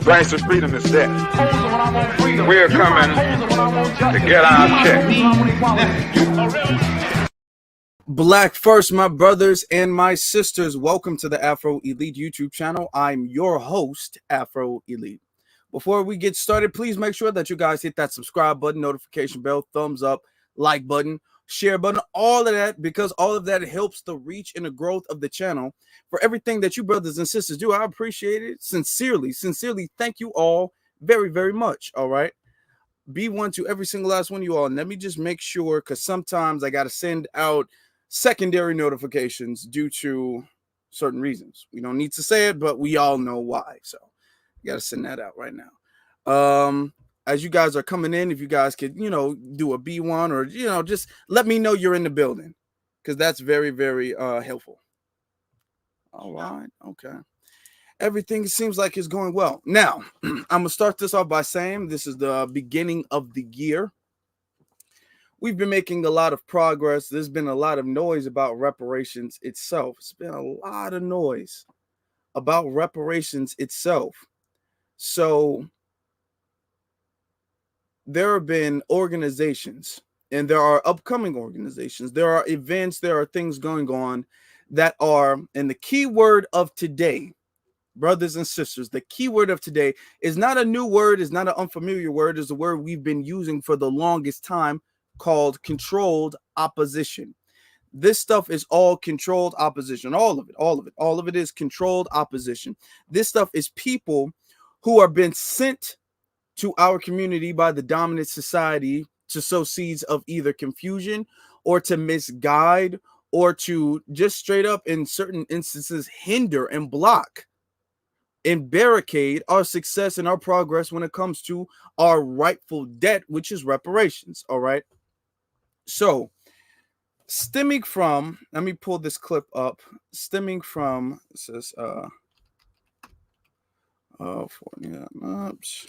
price of freedom is death. We're coming to get our check. Black first, my brothers and my sisters. Welcome to the Afro Elite YouTube channel. I'm your host, Afro Elite. Before we get started, please make sure that you guys hit that subscribe button, notification bell, thumbs up, like button, share button, all of that, because all of that helps the reach and the growth of the channel. For everything that you brothers and sisters do, I appreciate it sincerely. Thank you all very, very much. All right. Be one to every single last one of you all. And let me just make sure, because sometimes I got to send out secondary notifications due to certain reasons. We don't need to say it, but we all know why. So you got to send that out right now. As you guys are coming in, if you guys could, do a B1 or, just let me know you're in the building, because that's very, very helpful. All right. Okay. Everything seems like it's going well. Now, I'm going to start this off by saying this is the beginning of the year. We've been making a lot of progress. There's been a lot of noise about reparations itself. It's been a lot of noise about reparations itself. So there have been organizations, and there are upcoming organizations. There are events. There are things going on that are, and the key word of today, brothers and sisters, the key word of today is not a new word, is not an unfamiliar word, is a word we've been using for the longest time, called controlled opposition. This stuff is all controlled opposition. All of it is controlled opposition. This stuff is people who are being sent to our community by the dominant society to sow seeds of either confusion or to misguide or to just straight up, in certain instances, hinder and block and barricade our success and our progress when it comes to our rightful debt, which is reparations. All right. So, stemming from, let me pull this clip up. Stemming from, it says, 49 ups.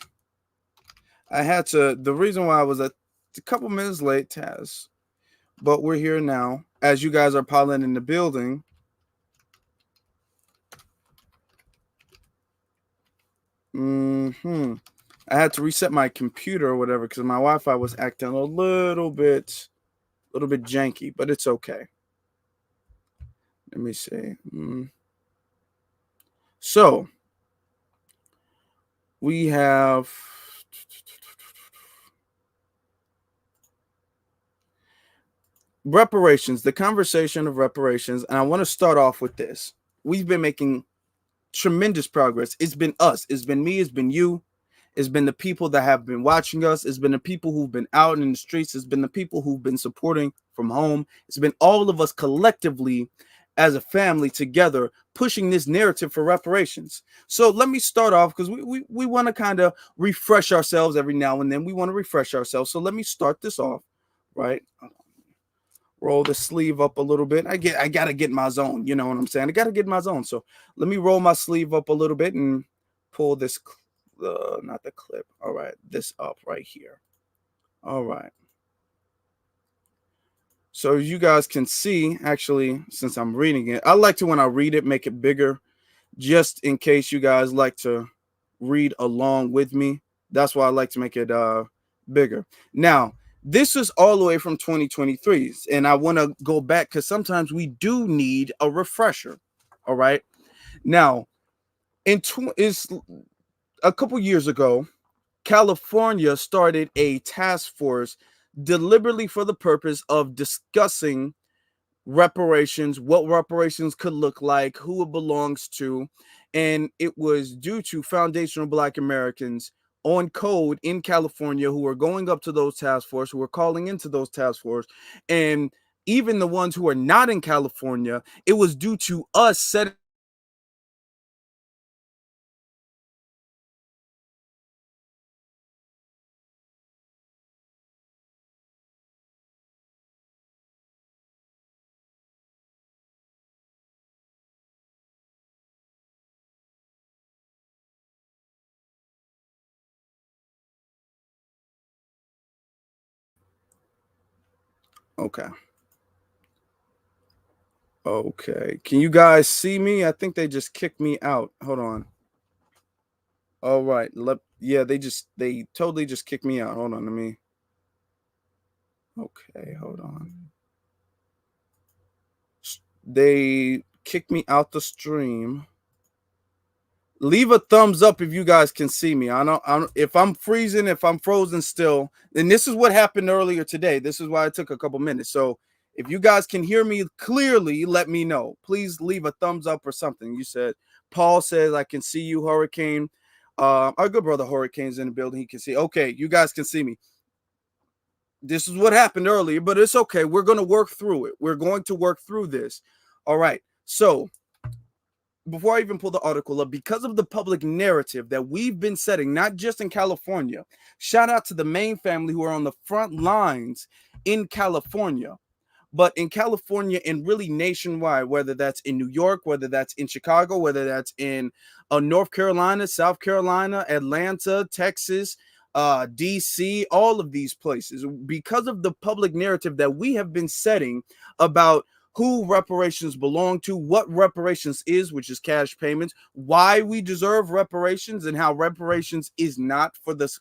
I had to, the reason why I was a couple minutes late, Taz, but we're here now. As you guys are piling in the building, I had to reset my computer or whatever because my Wi-Fi was acting a little bit janky, but it's okay. Let me see. So we have reparations, the conversation of reparations, and I want to start off with this. We've been making tremendous progress. It's been us, it's been me, it's been you, it's been the people that have been watching us, it's been the people who've been out in the streets, it's been the people who've been supporting from home, it's been all of us collectively as a family together pushing this narrative for reparations. So let me start off, because we want to kind of refresh ourselves every now and then. We want to refresh ourselves. So let me start this off, right? Roll the sleeve up a little bit. I gotta get my zone. You know what I'm saying? I gotta get my zone. So let me roll my sleeve up a little bit and pull this, not the clip. All right, this up right here. All right. So you guys can see, actually, since I'm reading it, I like to, when I read it, make it bigger, just in case you guys like to read along with me. That's why I like to make it bigger. Now, this is all the way from 2023, and I want to go back because sometimes we do need a refresher. All right. Now, is a couple years ago, California started a task force deliberately for the purpose of discussing reparations, what reparations could look like, who it belongs to, and it was due to foundational Black Americans on code in California who were going up to those task force, who were calling into those task force, and even the ones who are not in California, it was due to us setting Okay. Okay. Can you guys see me? I think they just kicked me out. Hold on. All right. Yeah, they totally just kicked me out. Hold on, let me. Okay, hold on. They kicked me out the stream. Leave a thumbs up if you guys can see me. I don't if I'm freezing, if I'm frozen still. And this is what happened earlier today. This is why it took a couple minutes. So if you guys can hear me clearly, let me know. Please leave a thumbs up or something. You said Paul says I can see you, Hurricane. Our good brother Hurricane's in the building. He can see. Okay, you guys can see me. This is what happened earlier, but it's okay. We're going to work through it. We're going to work through this. All right. So before I even pull the article up, because of the public narrative that we've been setting, not just in California, shout out to the Maine family who are on the front lines in California. But in California and really nationwide, whether that's in New York, whether that's in Chicago, whether that's in North Carolina, South Carolina, Atlanta, Texas, DC, all of these places, because of the public narrative that we have been setting about who reparations belong to, what reparations is, which is cash payments, why we deserve reparations, and how reparations is not for this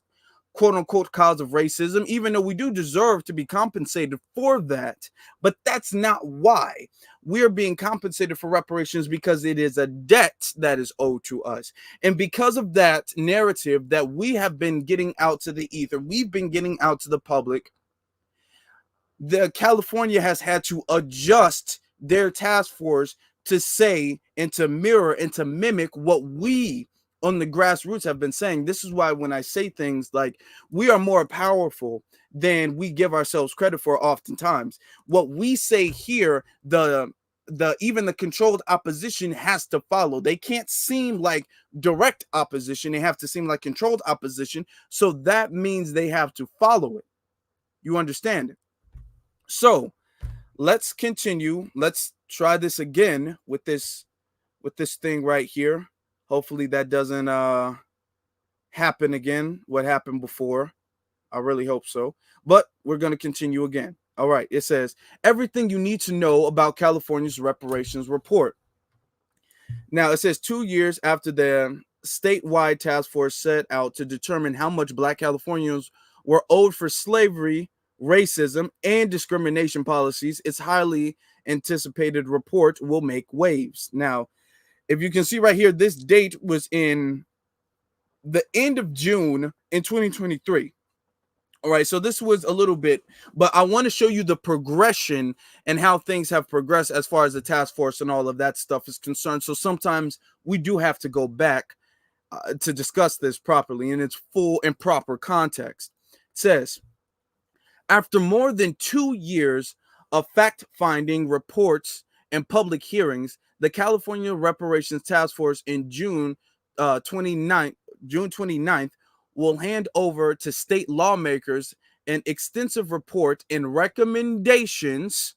quote unquote cause of racism, even though we do deserve to be compensated for that. But that's not why we're being compensated for reparations, because it is a debt that is owed to us. And because of that narrative that we have been getting out to the ether, we've been getting out to the public, the California has had to adjust their task force to say and to mirror and to mimic what we on the grassroots have been saying. This is why when I say things like we are more powerful than we give ourselves credit for oftentimes, what we say here, the even the controlled opposition has to follow. They can't seem like direct opposition. They have to seem like controlled opposition. So that means they have to follow it. You understand it? So let's continue. Let's try this again with this thing right here. Hopefully that doesn't happen again, what happened before. I really hope so. But we're going to continue again. All right. It says everything you need to know about California's reparations report. Now it says 2 years after the statewide task force set out to determine how much Black Californians were owed for slavery, racism, and discrimination policies, its highly anticipated report will make waves. Now, if you can see right here, this date was in the end of June in 2023. All right, so this was a little bit, but I want to show you the progression and how things have progressed as far as the task force and all of that stuff is concerned. So sometimes we do have to go back to discuss this properly in its full and proper context. It says, after more than 2 years of fact-finding reports and public hearings, the California Reparations Task Force in June 29th will hand over to state lawmakers an extensive report and recommendations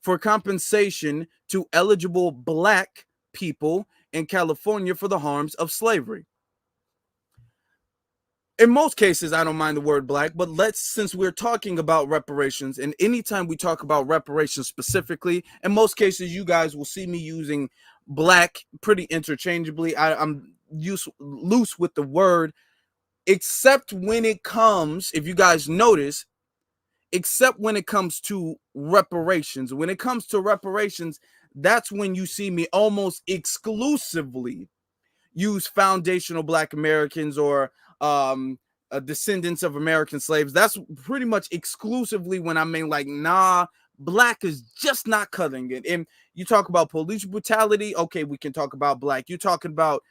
for compensation to eligible Black people in California for the harms of slavery. In most cases, I don't mind the word Black, but since we're talking about reparations, and anytime we talk about reparations specifically, in most cases, you guys will see me using Black pretty interchangeably. I'm loose with the word, except when it comes, if you guys notice, except when it comes to reparations. When it comes to reparations, that's when you see me almost exclusively use foundational Black Americans or descendants of American slaves. That's pretty much exclusively when I mean, like, nah, Black is just not cutting it. And you talk about police brutality, okay, we can talk about Black. You're talking about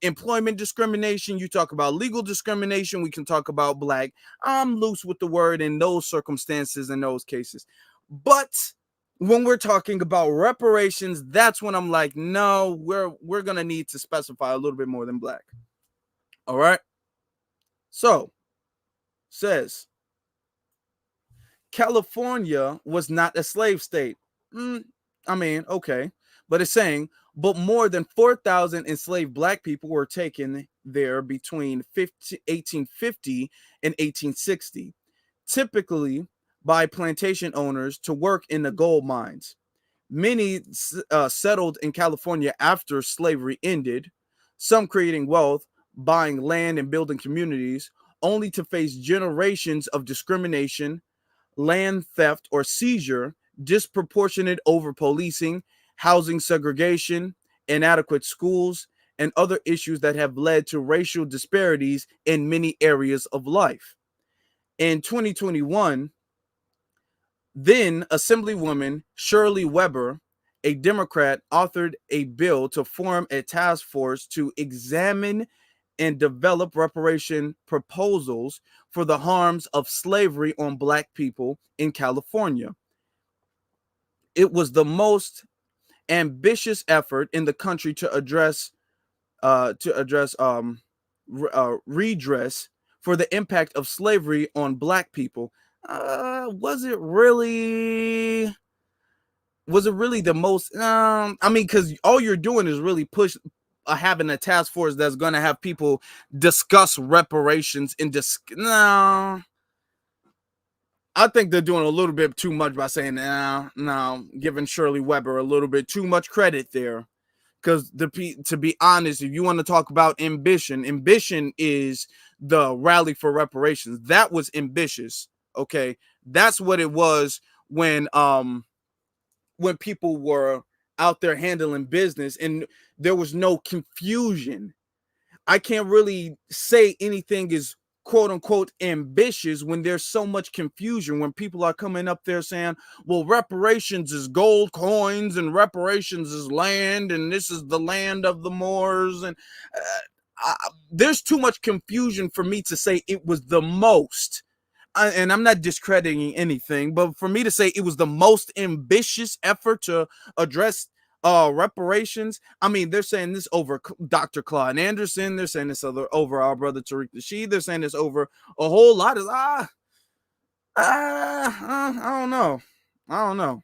employment discrimination, you talk about legal discrimination, we can talk about Black. I'm loose with the word in those circumstances, in those cases. But when we're talking about reparations, that's when I'm like, no, we're gonna need to specify a little bit more than Black. All right. So says California was not a slave state. I mean, okay, but it's saying, but more than 4,000 enslaved Black people were taken there between 1850 and 1860, typically by plantation owners to work in the gold mines. Many settled in California after slavery ended. some creating wealth, buying land and building communities, only to face generations of discrimination, land theft or seizure, disproportionate over policing, housing segregation, inadequate schools, and other issues that have led to racial disparities in many areas of life. In 2021, then Assemblywoman Shirley Weber, a Democrat, authored a bill to form a task force to examine and develop reparation proposals for the harms of slavery on Black people in California. It was the most ambitious effort in the country to address redress for the impact of slavery on Black people. Was it really? Was it really the most? I mean, because all you're doing is really push having a task force that's going to have people discuss reparations and no. I think they're doing a little bit too much by saying no, giving Shirley Weber a little bit too much credit there. Because to be honest, if you want to talk about ambition is the rally for reparations. That was ambitious. Okay, that's what it was when people were out there handling business and there was no confusion. I can't really say anything is quote unquote ambitious when there's so much confusion, when people are coming up there saying, well, reparations is gold coins and reparations is land and this is the land of the Moors. And there's too much confusion for me to say it was the most. And I'm not discrediting anything, but for me to say it was the most ambitious effort to address reparations. I mean, they're saying this over Dr. Claude Anderson. They're saying this over our brother Tariq Nasheed. They're saying this over a whole lot of I don't know.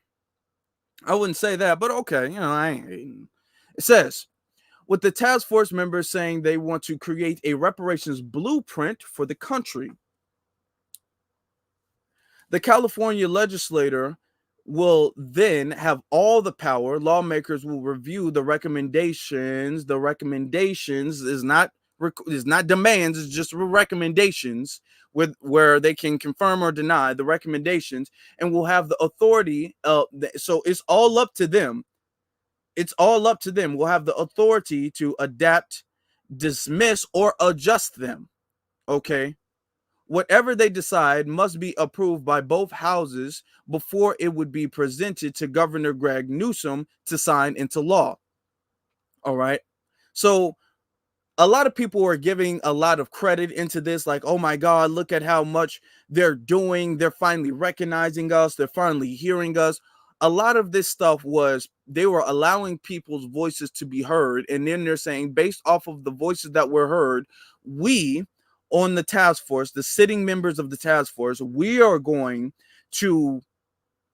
I wouldn't say that, but okay, I ain't hating. It says, with the task force members saying they want to create a reparations blueprint for the country. The California legislature will then have all the power. Lawmakers will review the recommendations. The recommendations is not demands, it's just recommendations where they can confirm or deny the recommendations, and will have the authority. So it's all up to them. It's all up to them. We'll have the authority to adapt, dismiss, or adjust them. Okay. Whatever they decide must be approved by both houses before it would be presented to Governor Greg Newsom to sign into law. All right. So a lot of people are giving a lot of credit into this, like, oh my God, look at how much they're doing. They're finally recognizing us. They're finally hearing us. A lot of this stuff was they were allowing people's voices to be heard. And then they're saying, based off of the voices that were heard, we on the task force, the sitting members of the task force, we are going to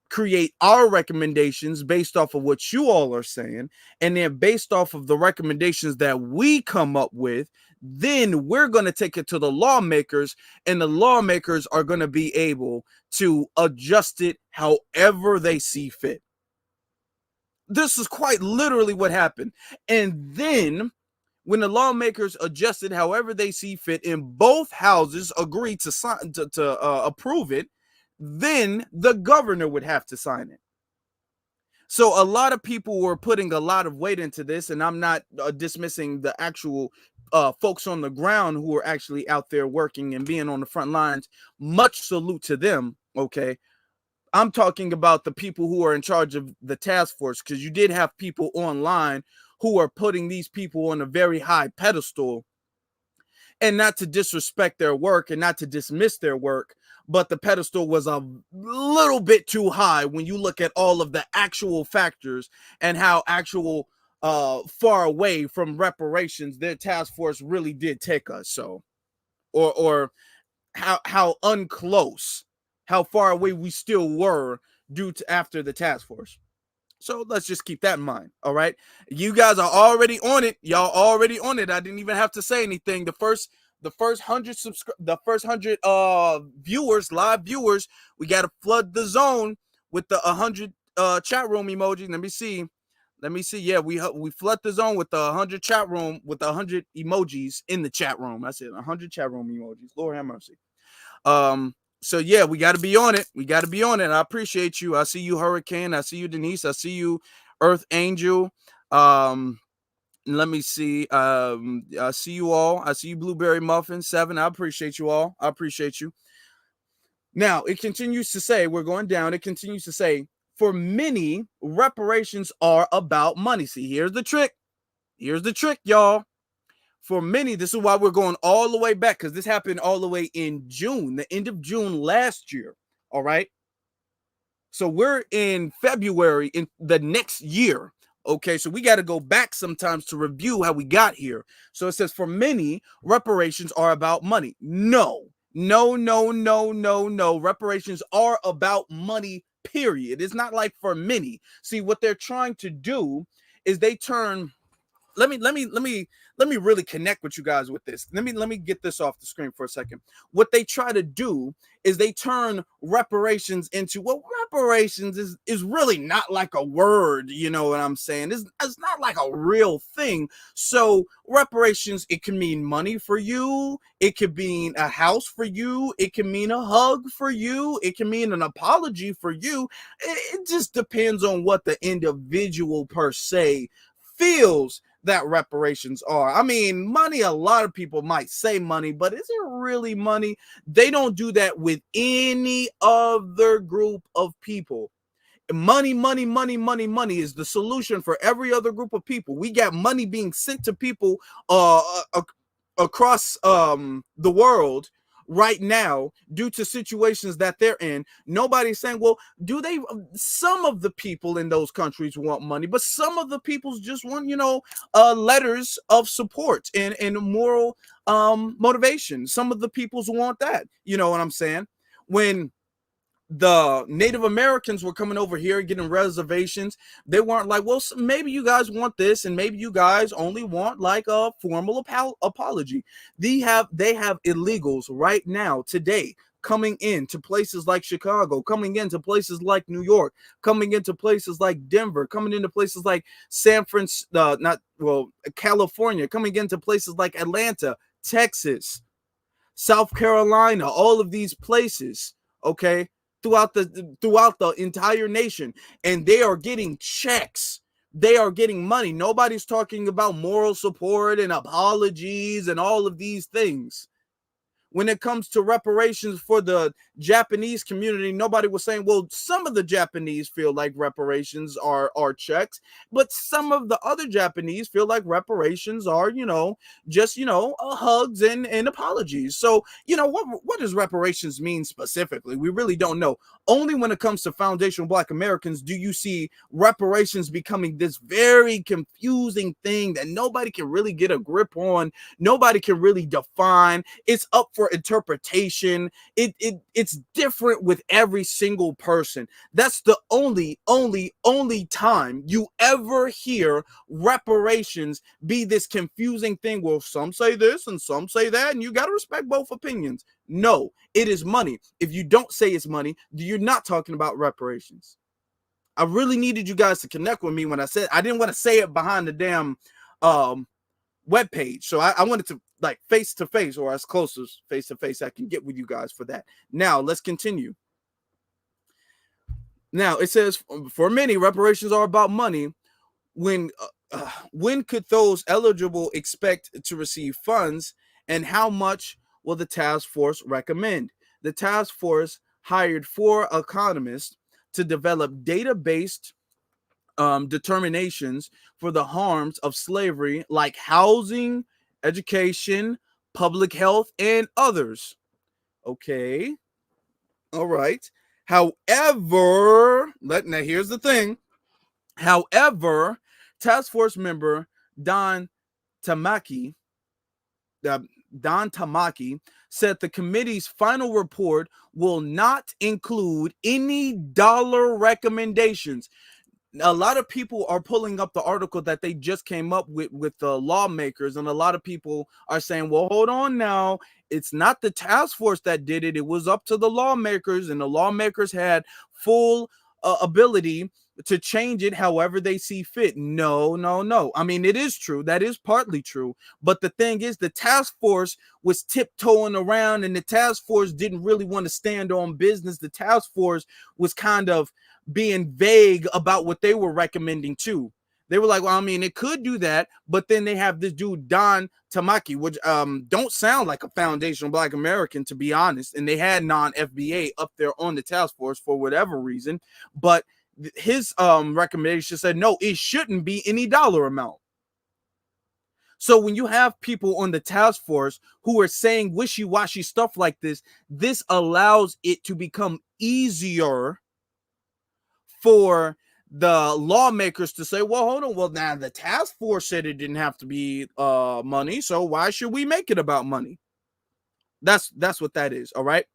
create our recommendations based off of what you all are saying. And then based off of the recommendations that we come up with, then we're going to take it to the lawmakers, and the lawmakers are going to be able to adjust it however they see fit. This is quite literally what happened. And then when the lawmakers adjusted however they see fit and both houses agreed to sign to approve it, then the governor would have to sign it. So a lot of people were putting a lot of weight into this, and I'm not dismissing the actual folks on the ground who are actually out there working and being on the front lines. Much salute to them. Okay. I'm talking about the people who are in charge of the task force, because you did have people online who are putting these people on a very high pedestal, and not to disrespect their work and not to dismiss their work, but the pedestal was a little bit too high when you look at all of the actual factors and how actual far away from reparations their task force really did take us. So, or how unclose, how far away we still were due to after the task force. So let's just keep that in mind. All right. You guys are already on it. Y'all already on it. I didn't even have to say anything. The first 100 viewers, live viewers, we got to flood the zone with the 100 chat room emoji. Let me see. Let me see. Yeah, we flood the zone with the 100 chat room with the 100 emojis in the chat room. That's it. 100 chat room emojis. Lord have mercy. So yeah, we got to be on it. We got to be on it. I appreciate you. I see you, Hurricane. I see you, Denise. I see you, Earth Angel. Let me see. I see you all. I see you, Blueberry Muffin 7. I appreciate you all. I appreciate you. Now it continues to say, we're going down. It continues to say, for many, reparations are about money. See, here's the trick. Here's the trick, y'all. For many, this is why we're going all the way back, because this happened all the way in June, the end of June last year. All right. So we're in February in the next year. Okay, so we got to go back sometimes to review how we got here. So it says, for many, reparations are about money. No. Reparations are about money, period. It's not like for many. See, what they're trying to do is they turn. Let me really connect with you guys with this. Let me get this off the screen for a second. What they try to do is they turn reparations into, well, reparations is really not like a word, you know what I'm saying? It's not like a real thing. So reparations, it can mean money for you, it could mean a house for you, it can mean a hug for you, it can mean an apology for you. It just depends on what the individual per se feels that reparations are. I mean, money, a lot of people might say money, but is it really money? They don't do that with any other group of people. Money is the solution for every other group of people. We got money being sent to people across the world right now due to situations that they're in. Nobody's saying, well, do they? Some of the people in those countries want money, but some of the peoples just want, letters of support and moral motivation. Some of the peoples want that. You know what I'm saying? When the Native Americans were coming over here getting reservations, they weren't like, well, maybe you guys want this and maybe you guys only want like a formal apology. They have illegals right now today coming into places like Chicago, coming into places like New York, coming into places like Denver, coming into places like California, coming into places like Atlanta, Texas, South Carolina, all of these places, okay, throughout the entire nation, and they are getting checks. They are getting money. Nobody's talking about moral support and apologies and all of these things. When it comes to reparations for the Japanese community, nobody was saying, well, some of the Japanese feel like reparations are checks, but some of the other Japanese feel like reparations are, just, hugs and apologies. So, what does reparations mean specifically? We really don't know. Only when it comes to foundational Black Americans do you see reparations becoming this very confusing thing that nobody can really get a grip on. Nobody can really define. It's up for interpretation. It's different with every single person. That's the only time you ever hear reparations be this confusing thing. Well, some say this and some say that, and you got to respect both opinions. No, it is money. If you don't say it's money, you're not talking about reparations. I really needed you guys to connect with me when I said I didn't want to say it behind the damn webpage. So I wanted to like face to face, or as close as face to face I can get with you guys for that. Now let's continue. Now it says, for many, reparations are about money. When could those eligible expect to receive funds, and how much will the task force recommend? The task force hired 4 economists to develop data-based determinations for the harms of slavery, like housing, education, public health, and others. Okay. All right. However, now here's the thing. However, task force member Don Tamaki said the committee's final report will not include any dollar recommendations. A lot of people are pulling up the article that they just came up with the lawmakers, and a lot of people are saying, well, hold on now, it's not the task force that did it. It was up to the lawmakers, and the lawmakers had full ability to change it however they see fit. No, no, no. I mean, it is true. That is partly true. But the thing is, the task force was tiptoeing around, and the task force didn't really want to stand on business. The task force was kind of being vague about what they were recommending too. They were like, well, I mean, it could do that, but then they have this dude, Don Tamaki, which don't sound like a foundational Black American, to be honest. And they had non-FBA up there on the task force for whatever reason. But his recommendation said, no, it shouldn't be any dollar amount. So when you have people on the task force who are saying wishy-washy stuff like this allows it to become easier for the lawmakers to say, well, hold on, well, now the task force said it didn't have to be money, so why should we make it about money? That's what that is. All right.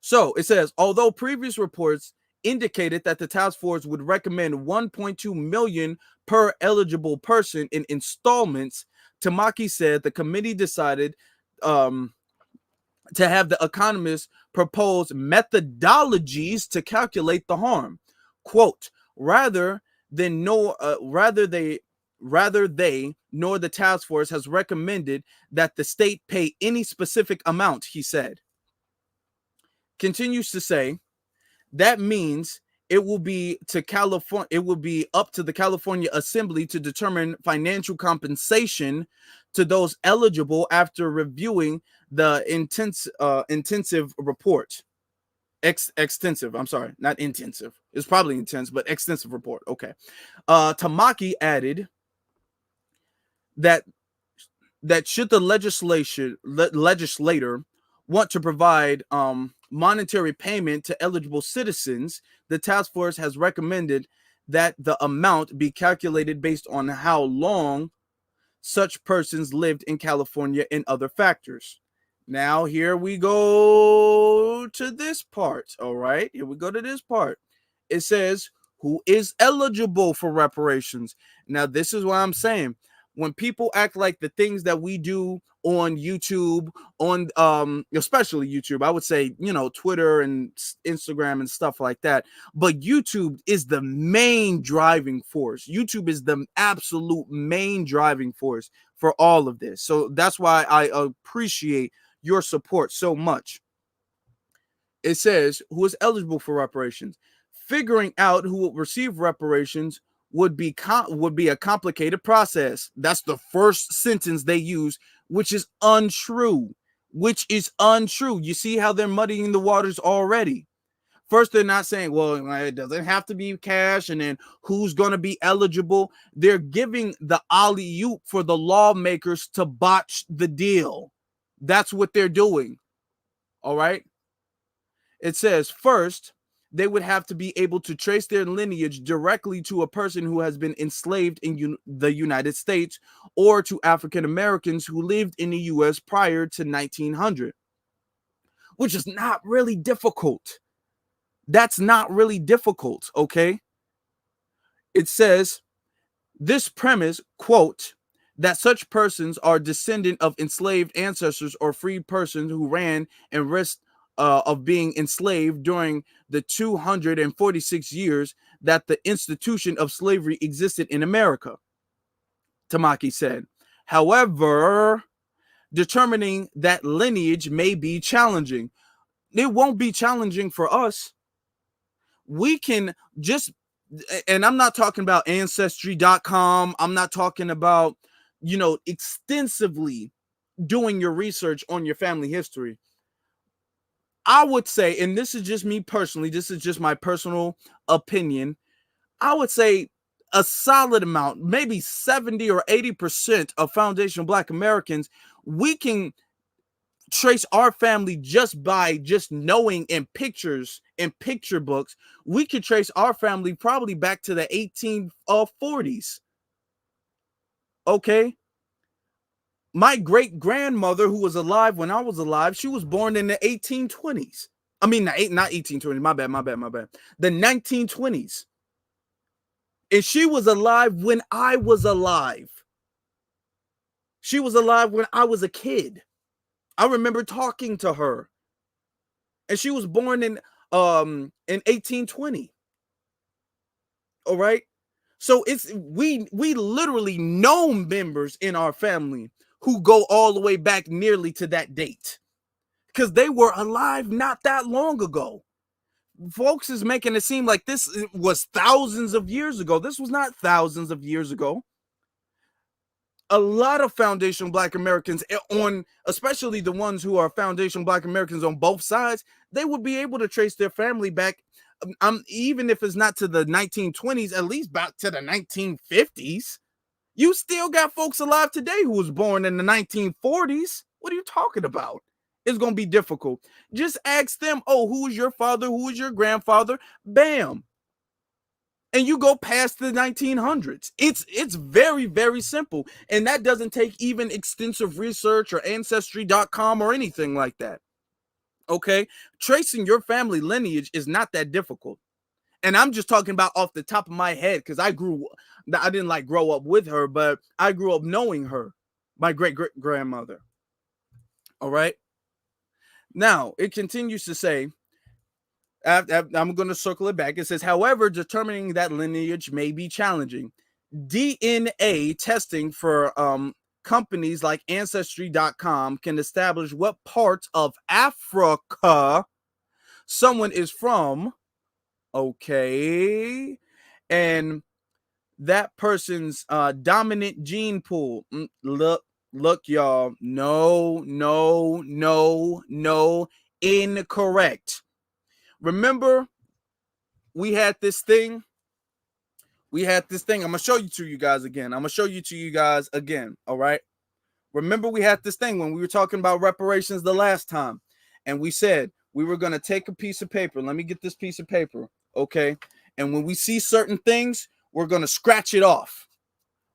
So it says, although previous reports indicated that the task force would recommend 1.2 million per eligible person in installments, Tamaki said the committee decided to have the economists propose methodologies to calculate the harm. Quote, rather they nor the task force has recommended that the state pay any specific amount, he said. Continues to say, that means it will be up to the California Assembly to determine financial compensation to those eligible after reviewing the intensive report. Extensive, I'm sorry, not intensive. It's probably intense, but extensive report. Okay. Tamaki added that should the legislator want to provide monetary payment to eligible citizens, the task force has recommended that the amount be calculated based on how long such persons lived in California and other factors. Now, here we go to this part. All right, here we go to this part. It says, who is eligible for reparations? Now, this is what I'm saying. When people act like the things that we do on YouTube, on especially YouTube, I would say, Twitter and Instagram and stuff like that. But YouTube is the main driving force. YouTube is the absolute main driving force for all of this. So that's why I appreciate your support so much. It says, who is eligible for reparations? Figuring out who will receive reparations would be a complicated process. That's the first sentence they use, which is untrue. You see how they're muddying the waters already. First, they're not saying, well, it doesn't have to be cash, and then who's going to be eligible. They're giving the alley-oop for the lawmakers to botch the deal. That's what they're doing. All right. It says, first, they would have to be able to trace their lineage directly to a person who has been enslaved in the United States, or to African Americans who lived in the U.S. prior to 1900, which is not really difficult. That's not really difficult, okay? It says, this premise, quote, that such persons are descendant of enslaved ancestors or free persons who ran and risked of being enslaved during the 246 years that the institution of slavery existed in America, Tamaki said. However, determining that lineage may be challenging. It won't be challenging for us. We can just, and I'm not talking about ancestry.com. I'm not talking about, extensively doing your research on your family history. I would say, and this is just me personally, this is just my personal opinion, I would say a solid amount, maybe 70 or 80% of foundational Black Americans, we can trace our family just by knowing in pictures and picture books. We could trace our family probably back to the 1840s. Okay. My great grandmother, who was alive when I was alive, she was born in the 1820s. I mean, not 1820s. My bad. The 1920s. And she was alive when I was alive. She was alive when I was a kid. I remember talking to her. And she was born in 1820. All right. So we literally know members in our family who go all the way back nearly to that date because they were alive not that long ago. Folks is making it seem like this was thousands of years ago. This was not thousands of years ago. A lot of foundational Black Americans especially the ones who are foundational Black Americans on both sides, they would be able to trace their family back. Even if it's not to the 1920s, at least back to the 1950s. You still got folks alive today who was born in the 1940s. What are you talking about? It's going to be difficult. Just ask them, oh, who is your father? Who is your grandfather? Bam. And you go past the 1900s. It's very, very simple. And that doesn't take even extensive research or ancestry.com or anything like that. Okay? Tracing your family lineage is not that difficult. And I'm just talking about off the top of my head because I didn't like grow up with her, but I grew up knowing her, my great-grandmother. All right? Now, it continues to say, I'm going to circle it back. It says, however, determining that lineage may be challenging. DNA testing for companies like Ancestry.com can establish what parts of Africa someone is from. Okay. And that person's dominant gene pool. Look, y'all. No. Incorrect. Remember, we had this thing. I'm going to show you to you guys again. All right. Remember, we had this thing when we were talking about reparations the last time. And we said we were going to take a piece of paper. Let me get this piece of paper. Okay. And when we see certain things, we're going to scratch it off.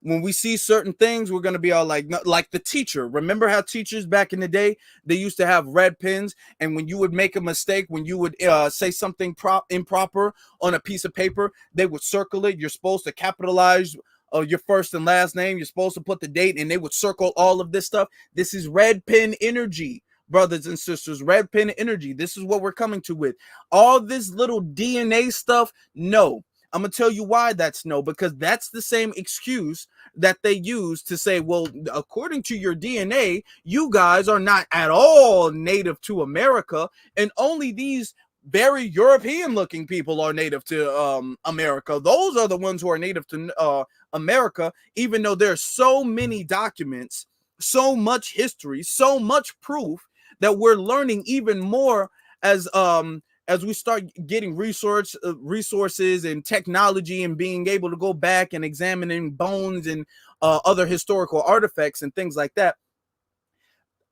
When we see certain things, we're going to be all like the teacher. Remember how teachers back in the day, they used to have red pens. And when you would make a mistake, when you would say something improper on a piece of paper, they would circle it. You're supposed to capitalize your first and last name. You're supposed to put the date, and they would circle all of this stuff. This is red pen energy, brothers and sisters. Red pen energy. This is what we're coming to with. All this little DNA stuff, no. I'm going to tell you why that's no, because that's the same excuse that they use to say, well, according to your DNA, you guys are not at all native to America, and only these very European looking people are native to America. Those are the ones who are native to America, even though there's so many documents, so much history, so much proof that we're learning even more as we start getting resources and technology and being able to go back and examining bones and other historical artifacts and things like that.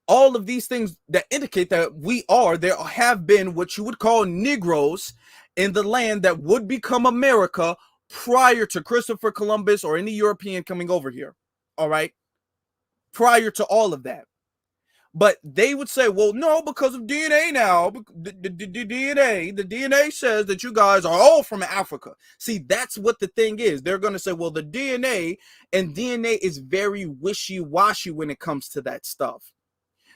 All of these things that indicate that there have been what you would call Negroes in the land that would become America prior to Christopher Columbus or any European coming over here. All right. Prior to all of that. But they would say, well, no, because of DNA now, the DNA says that you guys are all from Africa. See, that's what the thing is. They're going to say, well, the DNA is very wishy-washy when it comes to that stuff.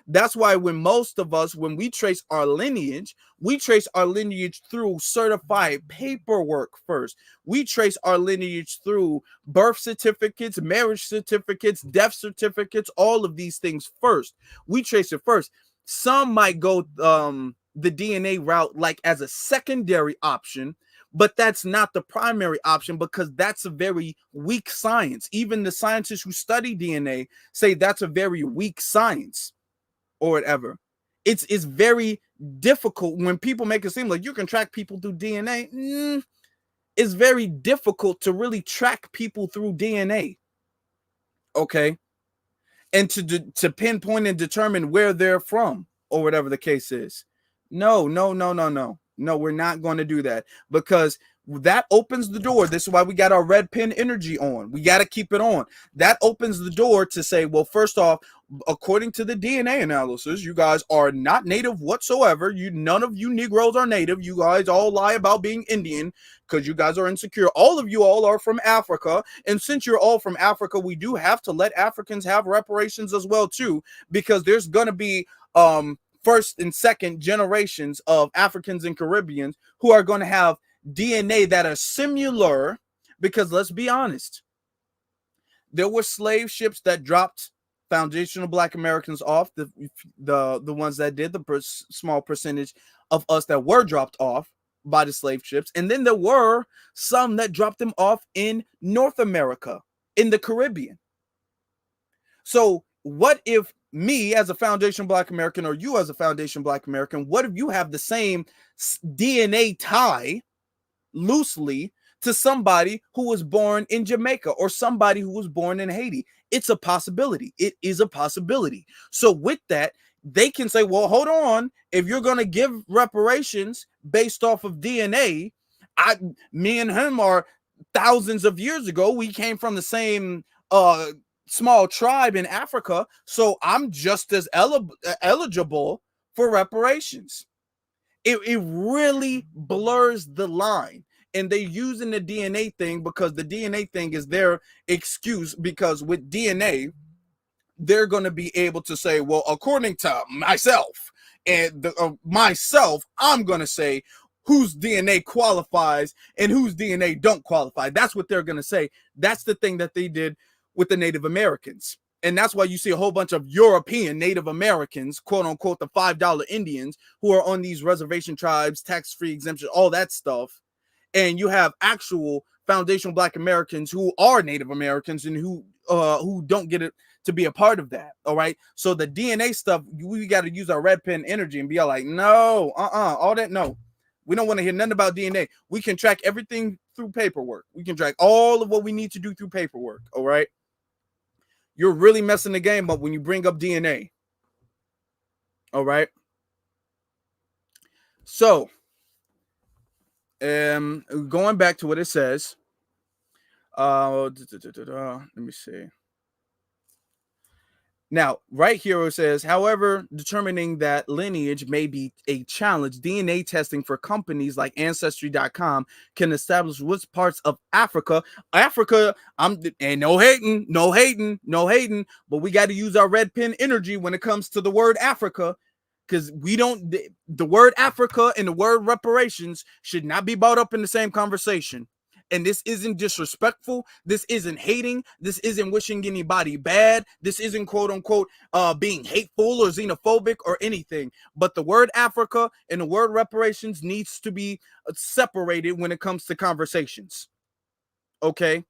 That's why when we trace our lineage through certified paperwork first. We trace our lineage through birth certificates, marriage certificates, death certificates, all of these things first. We trace it first. Some might go the DNA route like as a secondary option, but that's not the primary option because that's a very weak science. Even the scientists who study DNA say that's a very weak science. Or whatever. It's very difficult when people make it seem like you can track people through DNA. It's very difficult to really track people through DNA. Okay. And to pinpoint and determine where they're from or whatever the case is. No, we're not going to do that because that opens the door. This is why we got our red pen energy on. We got to keep it on. That opens the door to say, well, first off, according to the DNA analysis, you guys are not native whatsoever. None of you Negroes are native. You guys all lie about being Indian because you guys are insecure. All of you all are from Africa. And since you're all from Africa, we do have to let Africans have reparations as well, too, because there's going to be first and second generations of Africans and Caribbeans who are going to have DNA that are similar, Because let's be honest, there were slave ships that dropped foundational Black Americans off, the ones that did, the small percentage of us that were dropped off by the slave ships, and then there were some that dropped them off in North America, in the Caribbean. So what if me as a foundation Black American, or you as a foundation Black American, what if you have the same DNA tie loosely to somebody who was born in Jamaica or somebody who was born in Haiti? It's a possibility. It is a possibility. So with that, they can say, well, hold on. If you're going to give reparations based off of DNA, me and him are thousands of years ago. We came from the same small tribe in Africa. So I'm just as eligible for reparations. It really blurs the line. And they're using the DNA thing because the DNA thing is their excuse, because with DNA, they're going to be able to say, well, according to myself and myself, I'm going to say whose DNA qualifies and whose DNA don't qualify. That's what they're going to say. That's the thing that they did with the Native Americans. And that's why you see a whole bunch of European Native Americans, quote unquote, the $5 Indians, who are on these reservation tribes, tax-free exemption, all that stuff. And you have actual foundational Black Americans who are Native Americans and who don't get it to be a part of that. All right. So the DNA stuff, we got to use our red pen energy and be all like, no, all that. No, we don't want to hear nothing about DNA. We can track everything through paperwork. We can track all of what we need to do through paperwork. All right. You're really messing the game up when you bring up DNA. All right. So, going back to what it says, let me see. Now, right here it says, however, determining that lineage may be a challenge, DNA testing for companies like Ancestry.com can establish which parts of Africa, and no hating, but we got to use our red pen energy when it comes to the word Africa, because the word Africa and the word reparations should not be brought up in the same conversation. And this isn't disrespectful. This isn't hating. This isn't wishing anybody bad. This isn't quote unquote being hateful or xenophobic or anything. But the word Africa and the word reparations needs to be separated when it comes to conversations. Okay?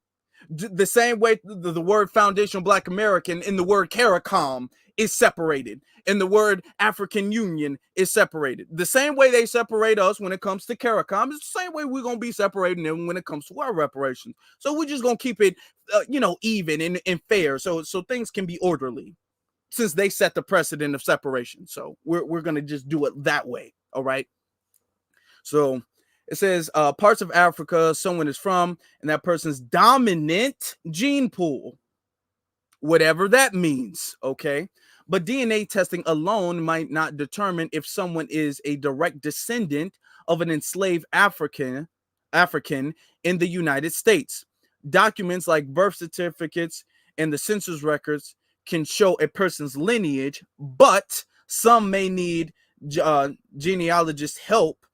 The same way the word foundational Black American and the word CARICOM is separated, and the word African Union is separated. The same way they separate us when it comes to CARICOM is the same way we're going to be separating them when it comes to our reparations. So we're just going to keep it, even and fair, so things can be orderly, since they set the precedent of separation. So we're going to just do it that way. All right. So it says parts of Africa someone is from, and that person's dominant gene pool, whatever that means. Okay. But DNA testing alone might not determine if someone is a direct descendant of an enslaved African in the United States. Documents like birth certificates and the census records can show a person's lineage, but some may need genealogist help.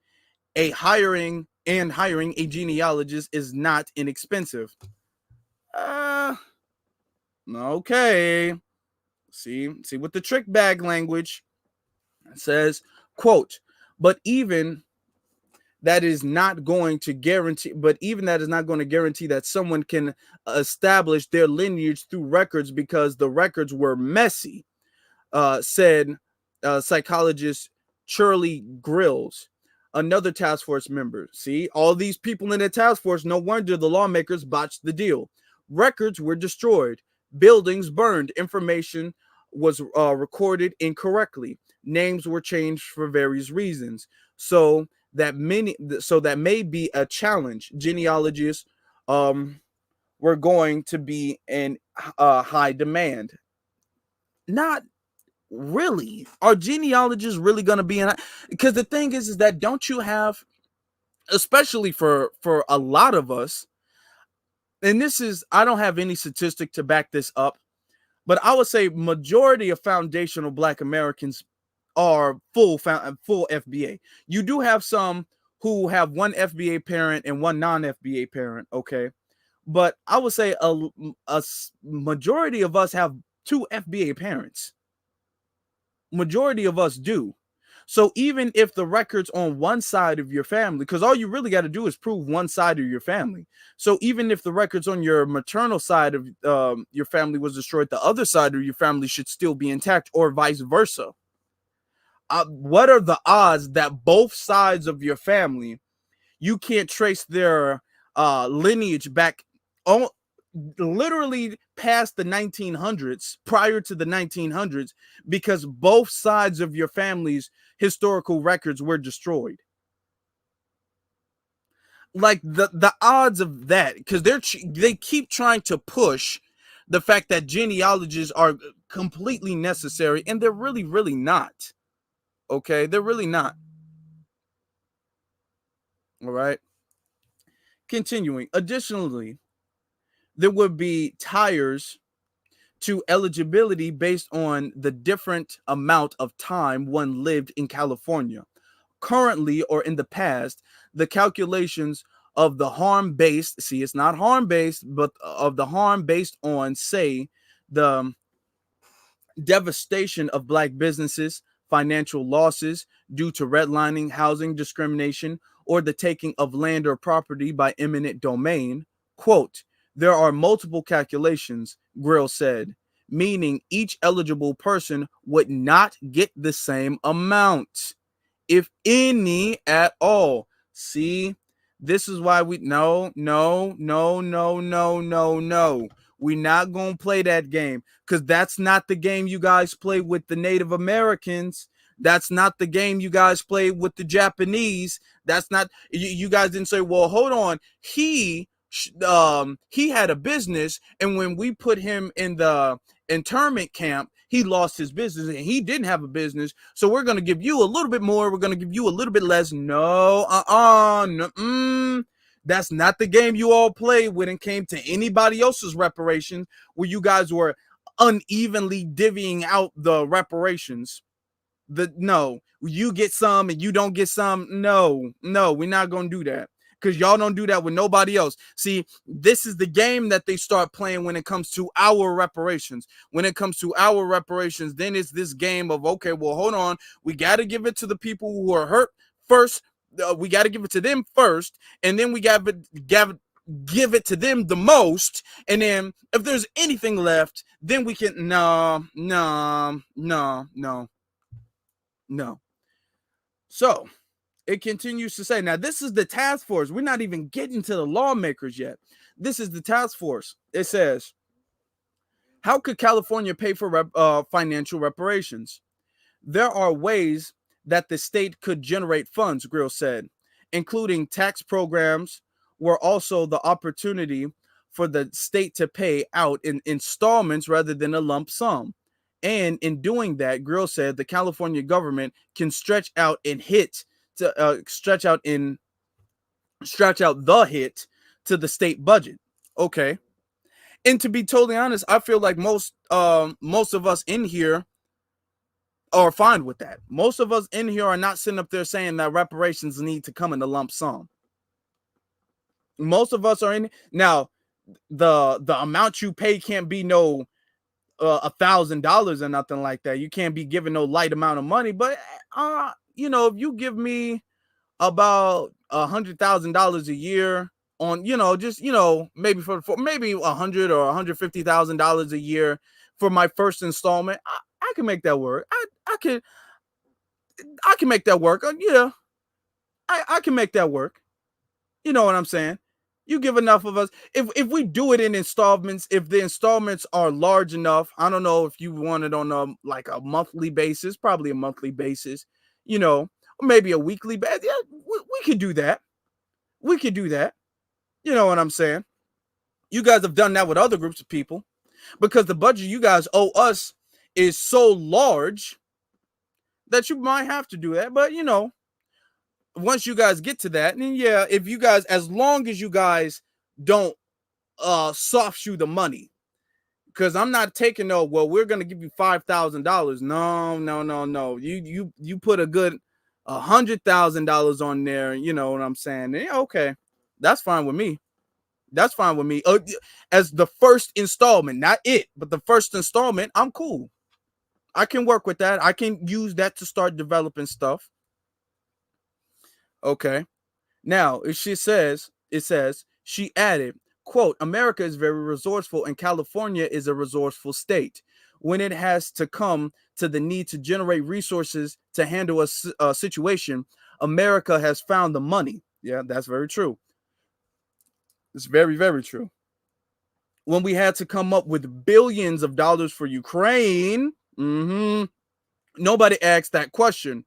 Hiring a genealogist is not inexpensive. Okay. See with the trick bag language, it says, quote, but even that is not going to guarantee that someone can establish their lineage through records because the records were messy, said psychologist Shirley Grills, another task force member. See, all these people in the task force, no wonder the lawmakers botched the deal. Records were destroyed, buildings burned, information was recorded incorrectly, names were changed for various reasons. So that may be a challenge. Genealogists were going to be in high demand. Not really. Are genealogists really going to be in? Because the thing is that don't you have, especially for a lot of us, and I don't have any statistic to back this up, but I would say majority of foundational Black Americans are full FBA. You do have some who have one FBA parent and one non-FBA parent, okay? but I would say majority of us have two FBA parents. Majority of us do. So even if the record's on one side of your family, because all you really got to do is prove one side of your family. So even if the record's on your maternal side of your family was destroyed, the other side of your family should still be intact, or vice versa. What are the odds that both sides of your family, you can't trace their lineage back on, literally past the 1900s, prior to the 1900s, because both sides of your family's historical records were destroyed? Like the odds of that, because they keep trying to push the fact that genealogies are completely necessary, and they're really not. Okay, they're really not. All right. Continuing. Additionally, there would be tires to eligibility based on the different amount of time one lived in California. Currently, or in the past, the calculations of the harm based, see, it's not harm based, but of the harm based on, say, the devastation of Black businesses, financial losses due to redlining, housing discrimination, or the taking of land or property by eminent domain. Quote, there are multiple calculations, Grill said, meaning each eligible person would not get the same amount, if any at all. See, this is why we no. We're not going to play that game, because that's not the game you guys play with the Native Americans. That's not the game you guys play with the Japanese. That's not, you guys didn't say, well, hold on. He had a business, and when we put him in the internment camp, he lost his business, and he didn't have a business. So we're going to give you a little bit more. We're going to give you a little bit less. No, that's not the game you all played when it came to anybody else's reparations, where you guys were unevenly divvying out the reparations. No, you get some and you don't get some. No, we're not going to do that, because y'all don't do that with nobody else. See, this is the game that they start playing when it comes to our reparations. When it comes to our reparations, then it's this game of, okay, well, hold on. We got to give it to the people who are hurt first. We got to give it to them first, and then we got to give it to them the most. And then if there's anything left, then we can, no. So it continues to say, now this is the task force. We're not even getting to the lawmakers yet. This is the task force. It says, how could California pay for financial reparations? There are ways that the state could generate funds, Grill said, including tax programs, were also the opportunity for the state to pay out in installments rather than a lump sum. And in doing that, Grill said the California government can stretch out the hit to the state budget. Okay. And to be totally honest, I feel like most of us in here are fine with that. Most of us in here are not sitting up there saying that reparations need to come in a lump sum. Most of us are in. Now, the amount you pay can't be no $1,000 or nothing like that. You can't be giving no light amount of money. But if you give me about $100,000 a year on, just maybe for maybe $100,000 or $150,000 a year for my first installment, I can make that work. I can make that work. Yeah, I can make that work. You know what I'm saying? You give enough of us. If we do it in installments, if the installments are large enough, I don't know if you want it on like a monthly basis, probably a monthly basis, or maybe a weekly basis. Yeah, we could do that. We could do that. You know what I'm saying? You guys have done that with other groups of people, because the budget you guys owe us is so large that you might have to do that. But once you guys get to that, and yeah, if you guys, as long as you guys don't soft shoe the money, because I'm not taking well, we're gonna give you $5,000. No. You put a good $100,000 on there. You know what I'm saying? Yeah, okay, that's fine with me. That's fine with me. As the first installment, not it, but the first installment, I'm cool. I can work with that. I can use that to start developing stuff. Okay. Now, it says, she added, quote, America is very resourceful and California is a resourceful state. When it has to come to the need to generate resources to handle a situation, America has found the money. Yeah, that's very true. It's very, very true. When we had to come up with billions of dollars for Ukraine, nobody asked that question.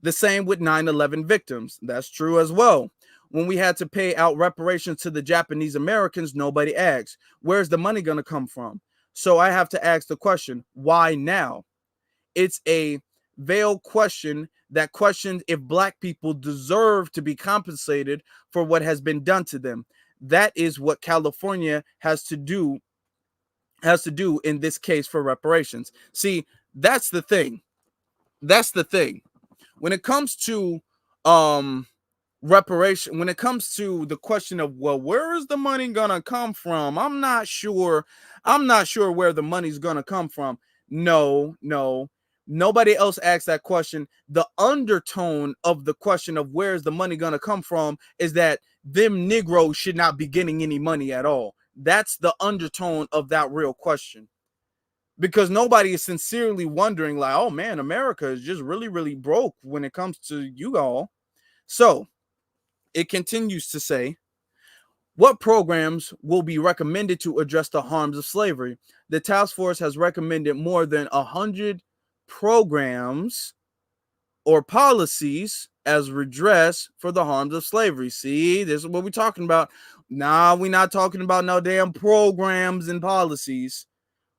The same with 9/11 victims. That's true as well. When we had to pay out reparations to the Japanese Americans, nobody asked, where's the money going to come from? So I have to ask the question, why now? It's a veiled question that questions if Black people deserve to be compensated for what has been done to them. That is what California has to do in this case for reparations. See, that's the thing. That's the thing. When it comes to reparation, when it comes to the question of, well, where is the money gonna come from? I'm not sure where the money's gonna come from. No, nobody else asked that question. The undertone of the question of where is the money gonna come from is that them Negroes should not be getting any money at all. That's the undertone of that real question. Because nobody is sincerely wondering, like, oh man, America is just really, really broke when it comes to you all. So it continues to say, what programs will be recommended to address the harms of slavery? The task force has recommended more than 100 programs or policies as redress for the harms of slavery. See, this is what we're talking about. Nah, we're not talking about no damn programs and policies.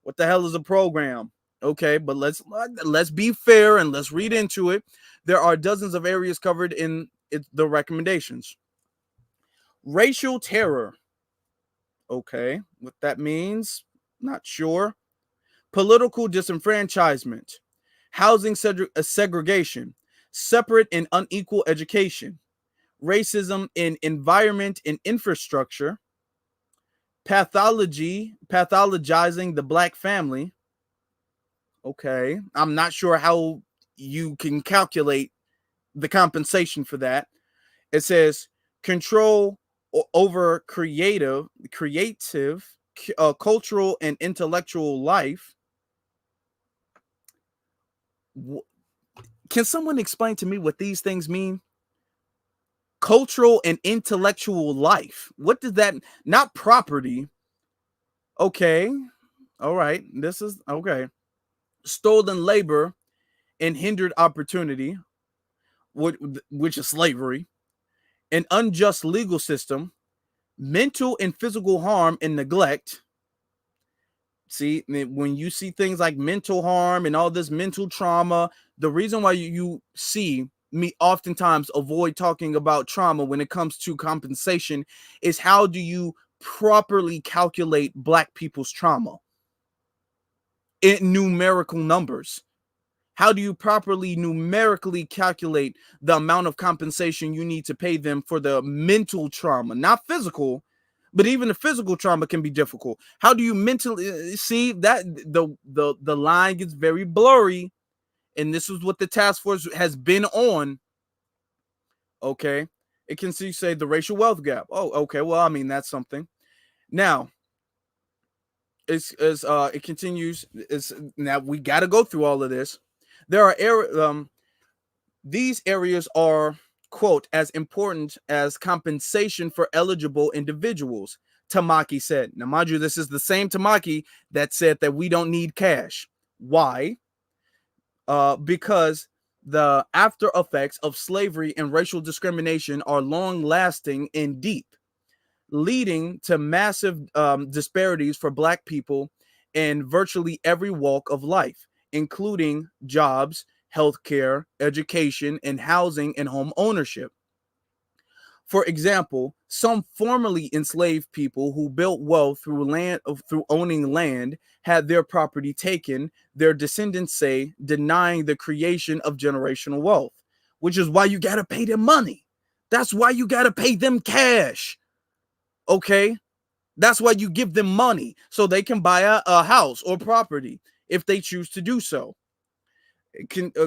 What the hell is a program? Okay, but let's be fair and let's read into it. There are dozens of areas covered in the recommendations. Racial terror. Okay, what that means, not sure. Political disenfranchisement. Housing segregation. Separate and unequal education. Racism in environment and infrastructure. Pathologizing the Black family. Okay, I'm not sure how you can calculate the compensation for that. It says control over creative, cultural and intellectual life. Can someone explain to me what these things mean? Cultural and intellectual life. What does that? Not property. Okay, all right. This is okay. Stolen labor and hindered opportunity, which is slavery. An unjust legal system, mental and physical harm and neglect. See, when you see things like mental harm and all this mental trauma, the reason why you see me oftentimes avoid talking about trauma when it comes to compensation is how do you properly calculate Black people's trauma in numerical numbers? How do you properly numerically calculate the amount of compensation you need to pay them for the mental trauma, not physical, but even the physical trauma can be difficult. How do you mentally see that the line gets very blurry, and this is what the task force has been on. Okay, it can see say the racial wealth gap. Oh, okay, well, I mean that's something. Now, it continues. Now we got to go through all of this. There are these areas are, quote, as important as compensation for eligible individuals, Tamaki said. Now, mind you, this is the same Tamaki that said that we don't need cash. Why? Because the after effects of slavery and racial discrimination are long lasting and deep, leading to massive disparities for Black people in virtually every walk of life, including jobs, healthcare, education, and housing and home ownership. For example, some formerly enslaved people who built wealth through owning land had their property taken, their descendants say, denying the creation of generational wealth, which is why you got to pay them money. That's why you got to pay them cash. Okay? That's why you give them money so they can buy a house or property if they choose to do so.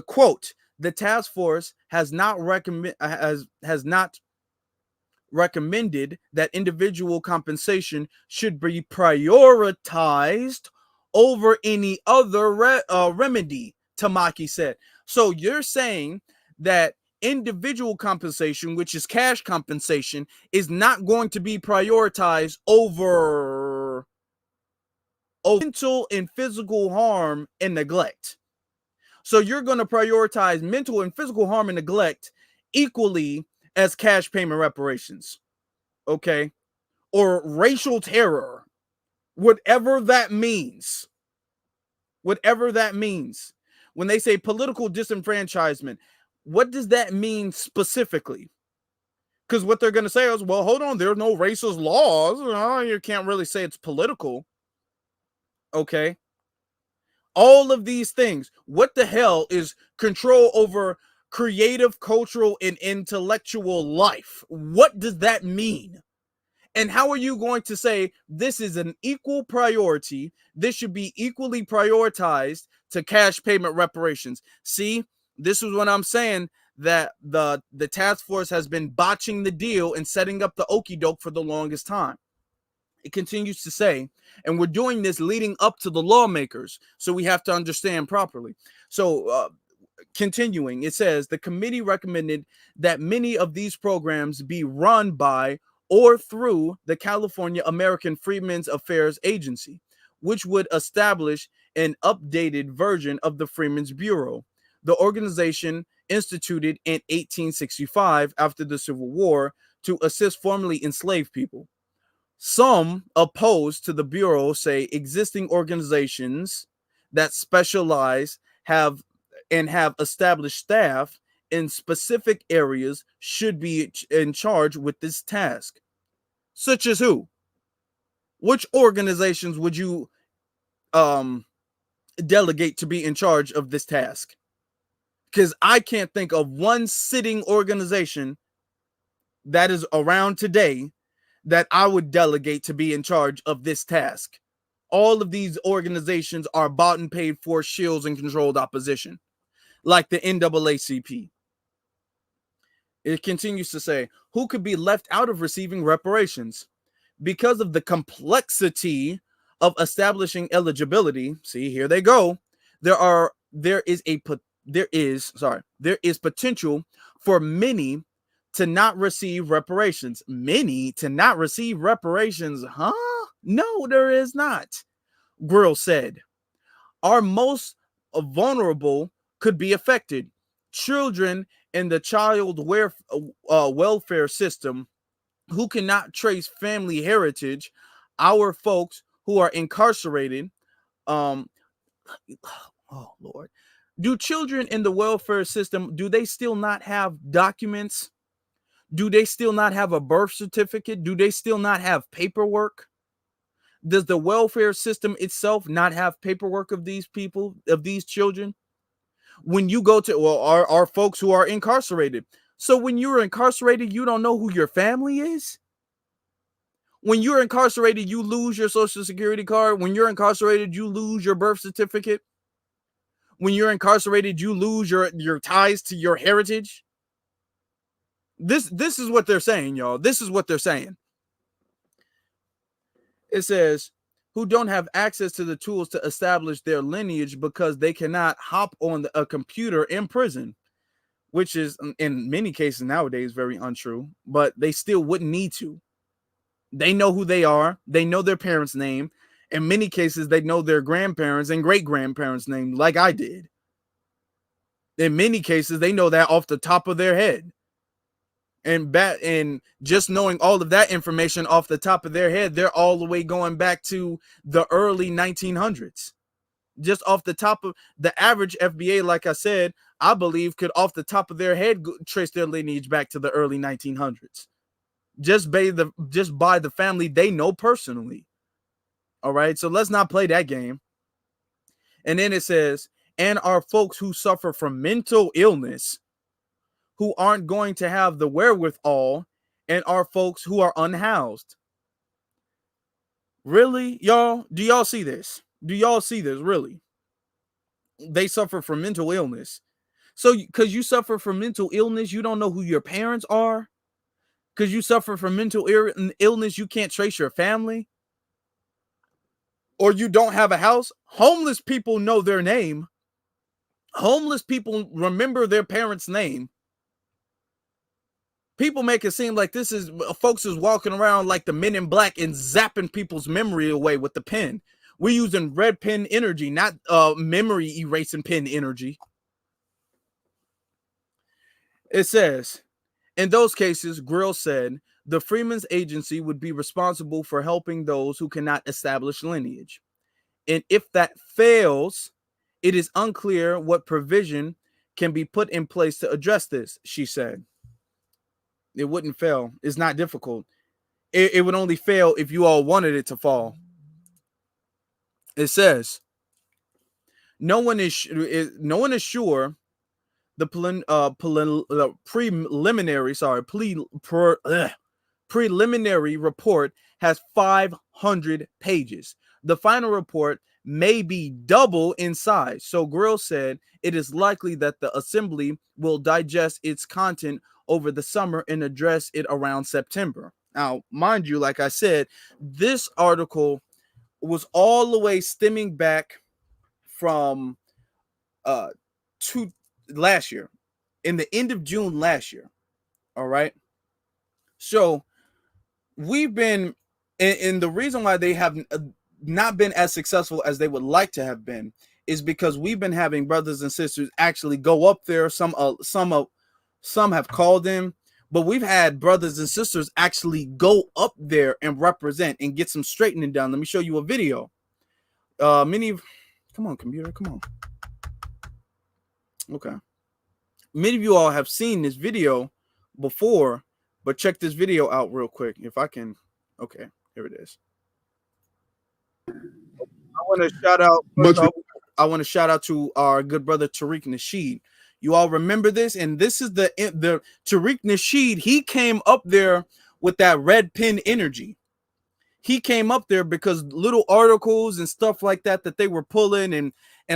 Quote, the task force has not recommended that individual compensation should be prioritized over any other remedy, Tamaki said. So you're saying that individual compensation, which is cash compensation, is not going to be prioritized over mental and physical harm and neglect. So you're going to prioritize mental and physical harm and neglect equally as cash payment reparations. Okay? Or racial terror. Whatever that means. Whatever that means. When they say political disenfranchisement, what does that mean specifically? Because what they're going to say is, well, hold on, there's no racist laws. You can't really say it's political. Okay? All of these things. What the hell is control over creative, cultural, and intellectual life? What does that mean? And how are you going to say this is an equal priority? This should be equally prioritized to cash payment reparations. See, this is what I'm saying, that the task force has been botching the deal and setting up the okie doke for the longest time. It continues to say, and we're doing this leading up to the lawmakers, so we have to understand properly. So continuing, it says the committee recommended that many of these programs be run by or through the California American Freedmen's Affairs Agency, which would establish an updated version of the Freedmen's Bureau. The organization instituted in 1865 after the Civil War to assist formerly enslaved people. Some opposed to the Bureau say existing organizations that specialize have established staff in specific areas should be in charge with this task. Such as who? Which organizations would you delegate to be in charge of this task? Because I can't think of one sitting organization that is around today that I would delegate to be in charge of this task. All of these organizations are bought and paid for shills and controlled opposition, like the NAACP. It continues to say, who could be left out of receiving reparations? Because of the complexity of establishing eligibility, see, here they go, there is potential for many to not receive reparations. Many to not receive reparations, huh? No, there is not. Grill said, our most vulnerable could be affected. Children in the child welfare system who cannot trace family heritage, our folks who are incarcerated. Oh Lord. Do children in the welfare system, do they still not have documents? Do they still not have a birth certificate? Do they still not have paperwork? Does the welfare system itself not have paperwork of these people, of these children? When you go to, well, our folks who are incarcerated. So when you're incarcerated, you don't know who your family is? When you're incarcerated, you lose your social security card. When you're incarcerated, you lose your birth certificate. When you're incarcerated, you lose your ties to your heritage. This is what they're saying, y'all. This is what they're saying. It says, who don't have access to the tools to establish their lineage because they cannot hop on a computer in prison, which is in many cases nowadays very untrue, but they still wouldn't need to. They know who they are. They know their parents' name. In many cases, they know their grandparents and great-grandparents' name, like I did. In many cases, they know that off the top of their head. And just knowing all of that information off the top of their head, they're all the way going back to the early 1900s. Just off the top of the average FBA, like I said, I believe could off the top of their head trace their lineage back to the early 1900s. Just by the family they know personally. All right, so let's not play that game. And then it says, and our folks who suffer from mental illness, who aren't going to have the wherewithal, and our folks who are unhoused. Really, y'all? Do y'all see this? Do y'all see this? Really? They suffer from mental illness. So, because you suffer from mental illness, you don't know who your parents are. Because you suffer from mental illness, you can't trace your family. Or you don't have a house. Homeless people know their name. Homeless people remember their parents' name. People make it seem like this is folks is walking around like the Men in Black and zapping people's memory away with the pen. We're using red pen energy, not memory erasing pen energy. It says, in those cases, Grill said, the Freeman's Agency would be responsible for helping those who cannot establish lineage. And if that fails, it is unclear what provision can be put in place to address this, she said. It wouldn't fail. It's not difficult. It would only fail if you all wanted it to fall. It says, no one is sure the preliminary report has 500 pages. The final report may be double in size. So Grill said it is likely that the assembly will digest its content over the summer and address it around September. Now, mind you, like I said, this article was all the way stemming back from to last year, in the end of June last year. All right. So we've been, and the reason why they have not been as successful as they would like to have been is because we've been having brothers and sisters actually go up there. Some have called in, but we've had brothers and sisters actually go up there and represent and get some straightening done. Let me show you a video. Come on, computer, come on. Okay. Many of you all have seen this video before, but check this video out real quick. If I can. Okay, here it is. I want to shout out to our good brother Tariq Nasheed. You all remember this, and this is the Tariq Nasheed. He came up there with that red pen energy. He came up there because little articles and stuff like that they were pulling and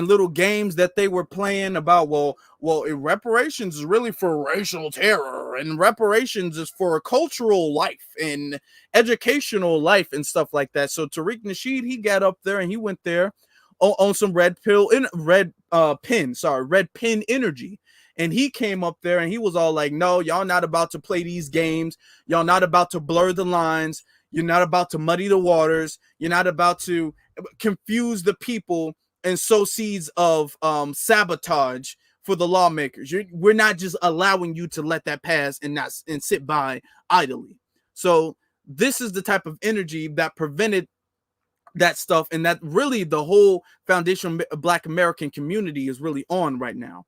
little games that they were playing about, well, reparations is really for racial terror, and reparations is for cultural life and educational life and stuff like that. So Tariq Nasheed, he got up there and he went there on some red pen energy. And he came up there and he was all like, no, y'all not about to play these games. Y'all not about to blur the lines. You're not about to muddy the waters. You're not about to confuse the people and sow seeds of sabotage for the lawmakers. We're not just allowing you to let that pass and sit by idly. So this is the type of energy that prevented that stuff, and that really the whole foundation of Black American community is really on right now.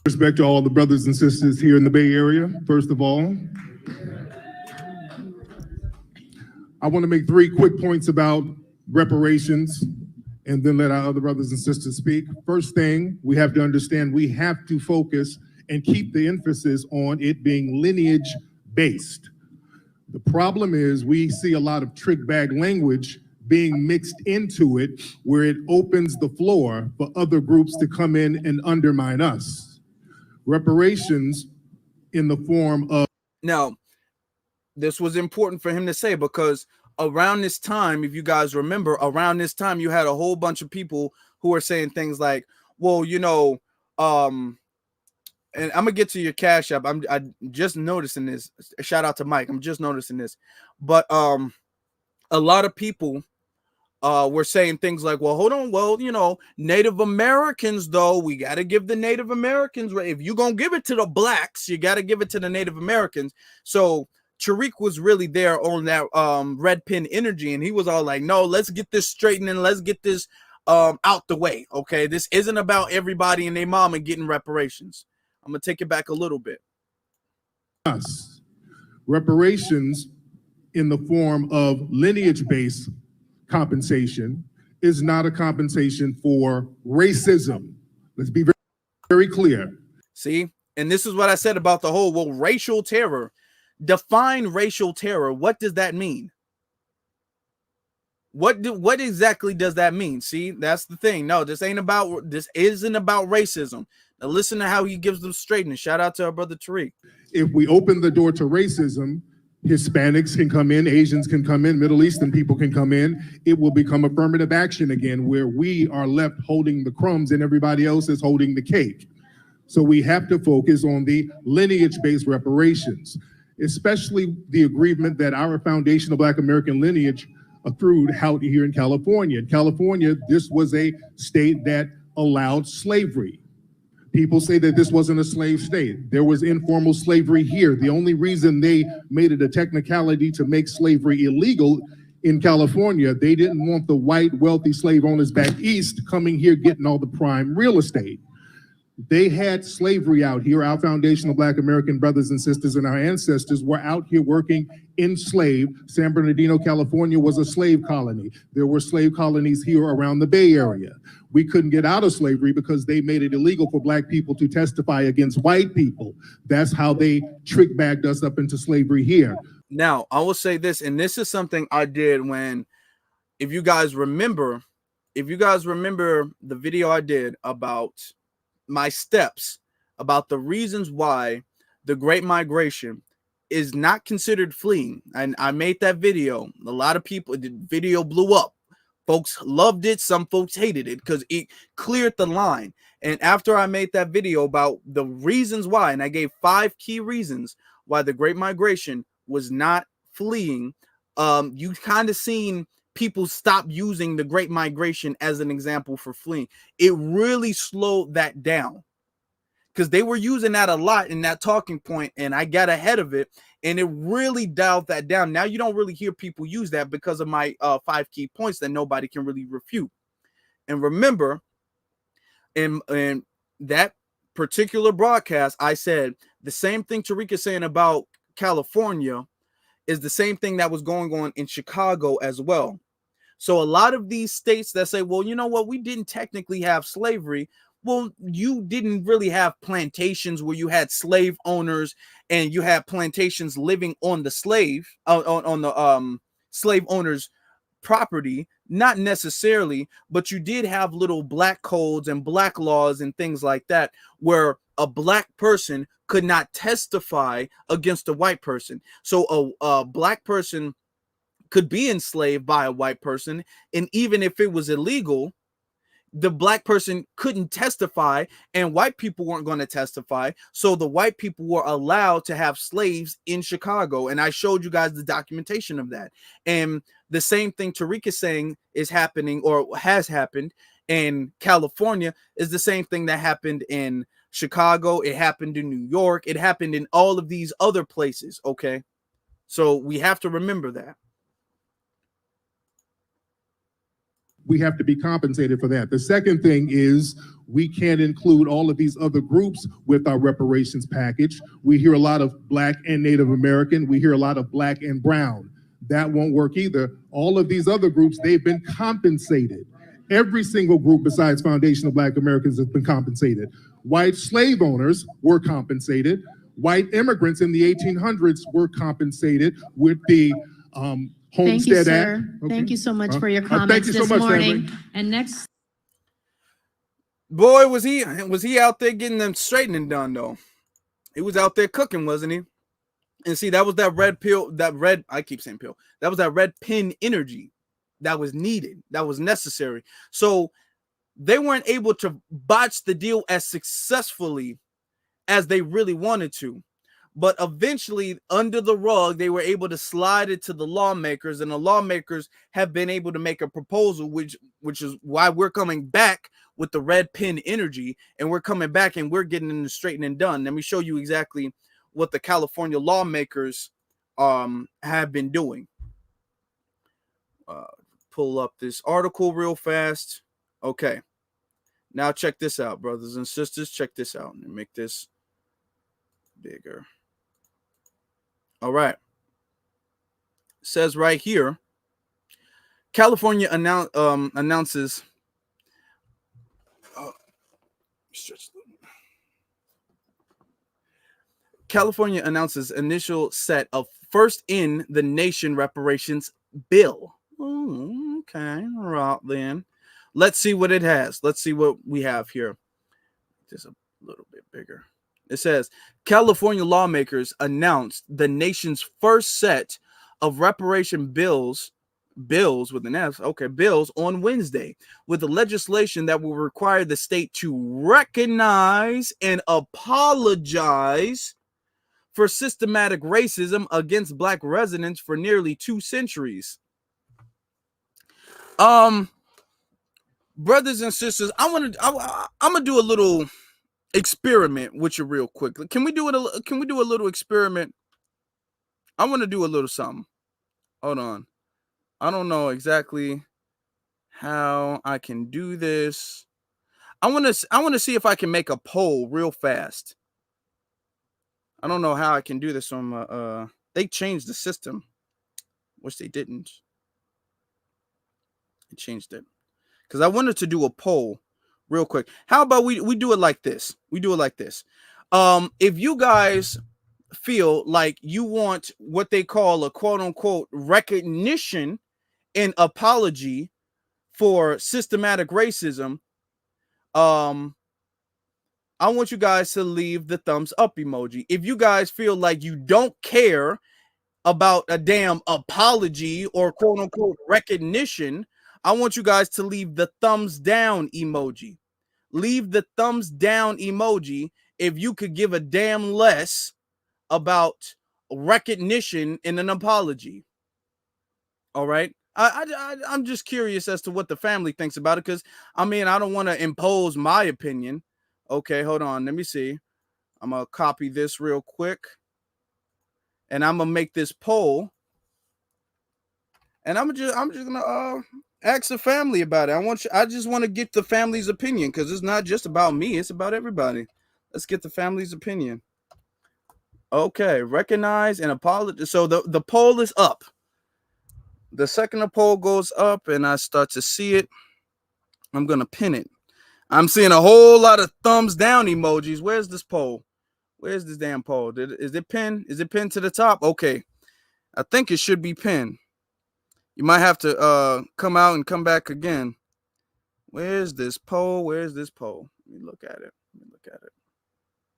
Respect to all the brothers and sisters here in the Bay Area, first of all. I want to make 3 quick points about reparations and then let our other brothers and sisters speak. First thing, we have to understand we have to focus and keep the emphasis on it being lineage-based. The problem is we see a lot of trick bag language being mixed into it where it opens the floor for other groups to come in and undermine us. Reparations in the form of... Now, this was important for him to say because around this time, if you guys remember, around this time, you had a whole bunch of people who were saying things like, well, and I'm gonna get to your Cash App. I'm just noticing this. Shout out to Mike. I'm just noticing this. But a lot of people were saying things like, well, hold on. Well, Native Americans, though, we got to give the Native Americans. If you're going to give it to the Blacks, you got to give it to the Native Americans. So Tariq was really there on that red pen energy. And he was all like, no, let's get this straightened and let's get this out the way. OK, this isn't about everybody and their mama getting reparations. I'm going to take it back a little bit. Us. Reparations in the form of lineage-based compensation is not a compensation for racism. Let's be very, very clear. See, and this is what I said about the whole, racial terror. Define racial terror. What does that mean? What exactly does that mean? See, that's the thing. No, this isn't about racism. Now listen to how he gives them straight. And shout out to our brother Tariq. If we open the door to racism, Hispanics can come in, Asians can come in, Middle Eastern people can come in. It will become affirmative action again, where we are left holding the crumbs and everybody else is holding the cake. So we have to focus on the lineage-based reparations, especially the agreement that our foundational Black American lineage accrued out here in California. In California, this was a state that allowed slavery. People say that this wasn't a slave state. There was informal slavery here. The only reason they made it a technicality to make slavery illegal in California, they didn't want the white wealthy slave owners back east coming here getting all the prime real estate. They had slavery out here. Our foundational Black American brothers and sisters and our ancestors were out here working enslaved. San Bernardino, California was a slave colony. There were slave colonies here around the Bay Area. We couldn't get out of slavery because they made it illegal for Black people to testify against white people. That's how they trick-bagged us up into slavery here. Now, I will say this, and this is something I did when, if you guys remember the video I did about my steps, about the reasons why the Great Migration is not considered fleeing. And I made that video. A lot of people, the video blew up. Folks loved it. Some folks hated it because it cleared the line. And after I made that video about the reasons why, and I gave 5 key reasons why the Great Migration was not fleeing, you kind of seen people stop using the Great Migration as an example for fleeing. It really slowed that down because they were using that a lot in that talking point, and I got ahead of it, and it really dialed that down. Now you don't really hear people use that because of my 5 key points that nobody can really refute. And remember, in that particular broadcast, I said the same thing Tariq is saying about California is the same thing that was going on in Chicago as well. So a lot of these states that say, well, you know what, we didn't technically have slavery. Well, you didn't really have plantations where you had slave owners and you had plantations living on the slave on the slave owners' property. Not necessarily, but you did have little black codes and black laws and things like that where a black person could not testify against a white person. So a black person could be enslaved by a white person, and even if it was illegal, the black person couldn't testify and white people weren't going to testify. So the white people were allowed to have slaves in Chicago, and I showed you guys the documentation of that. And the same thing Tariq is saying is happening or has happened in California is the same thing that happened in Chicago. It happened in New York. It happened in all of these other places. Okay, so we have to remember that. We have to be compensated for that. The second thing is we can't include all of these other groups with our reparations package. We hear a lot of Black and Native American. We hear a lot of Black and brown. That won't work either. All of these other groups, they've been compensated. Every single group besides foundational Black Americans has been compensated. White slave owners were compensated. White immigrants in the 1800s were compensated with the Thank you, Homestead sir. Act. Okay. Thank you so much for your comments thank you so this much, morning. family. And next, Boy, was he out there getting them straightening done though. He was out there cooking, wasn't he? And see, that was that red pill, I keep saying pill. That was that red pin energy that was needed, that was necessary. So they weren't able to botch the deal as successfully as they really wanted to. But eventually, under the rug, they were able to slide it to the lawmakers, and the lawmakers have been able to make a proposal, which is why we're coming back with the red pin energy, and we're coming back and we're getting in the straightening done. Let me show you exactly what the California lawmakers have been doing. Pull up this article real fast. Okay. Now check this out, brothers and sisters. Check this out and make this bigger. All right. It says right here, California announces California announces initial set of first in the nation reparations bill. Okay, right then. Let's see what it has. Let's see what we have here. Just a little bit bigger. It says California lawmakers announced the nation's first set of reparation bills with an S, bills on Wednesday, with the legislation that will require the state to recognize and apologize for systematic racism against black residents for nearly 2 centuries. Brothers and sisters, I'm gonna do a little experiment with you real quickly. Can we do it? Can we do a little experiment? I want to do a little something. Hold on. I don't know exactly how I can do this. I want to see if I can make a poll real fast. I don't know how I can do this on they changed the system, which they didn't. They changed it because I wanted to do a poll real quick. How about we do it like this? We do it like this. If you guys feel like you want what they call a quote unquote recognition and apology for systematic racism, I want you guys to leave the thumbs up emoji. If you guys feel like you don't care about a damn apology or quote unquote recognition, I want you guys to leave the thumbs down emoji. Leave the thumbs down emoji if you could give a damn less about recognition and an apology. All right. I'm just curious as to what the family thinks about it, because I mean, I don't want to impose my opinion. Okay, hold on. Let me see. I'm gonna copy this real quick, and I'm gonna make this poll, and I'm just gonna ask the family about it. I just want to get the family's opinion, because it's not just about me; it's about everybody. Let's get the family's opinion. Okay, recognize and apologize. So the poll is up. The second the poll goes up and I start to see it, I'm gonna pin it. I'm seeing a whole lot of thumbs down emojis. Where's this poll? Where's this damn poll? Is it pinned? Is it pinned to the top? Okay, I think it should be pinned. You might have to come out and come back again. Where's this poll? Where's this poll? Let me look at it.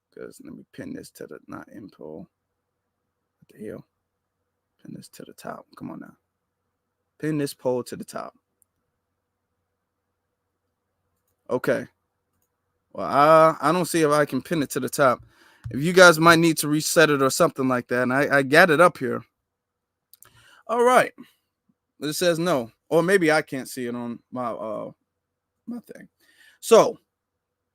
Because let me pin this to the not in poll. What the hell? Pin this to the top. Come on now. Pin this poll to the top. Okay. Well, I don't see if I can pin it to the top. If you guys might need to reset it or something like that, and I got it up here. All right. It says no, or maybe I can't see it on my my thing. So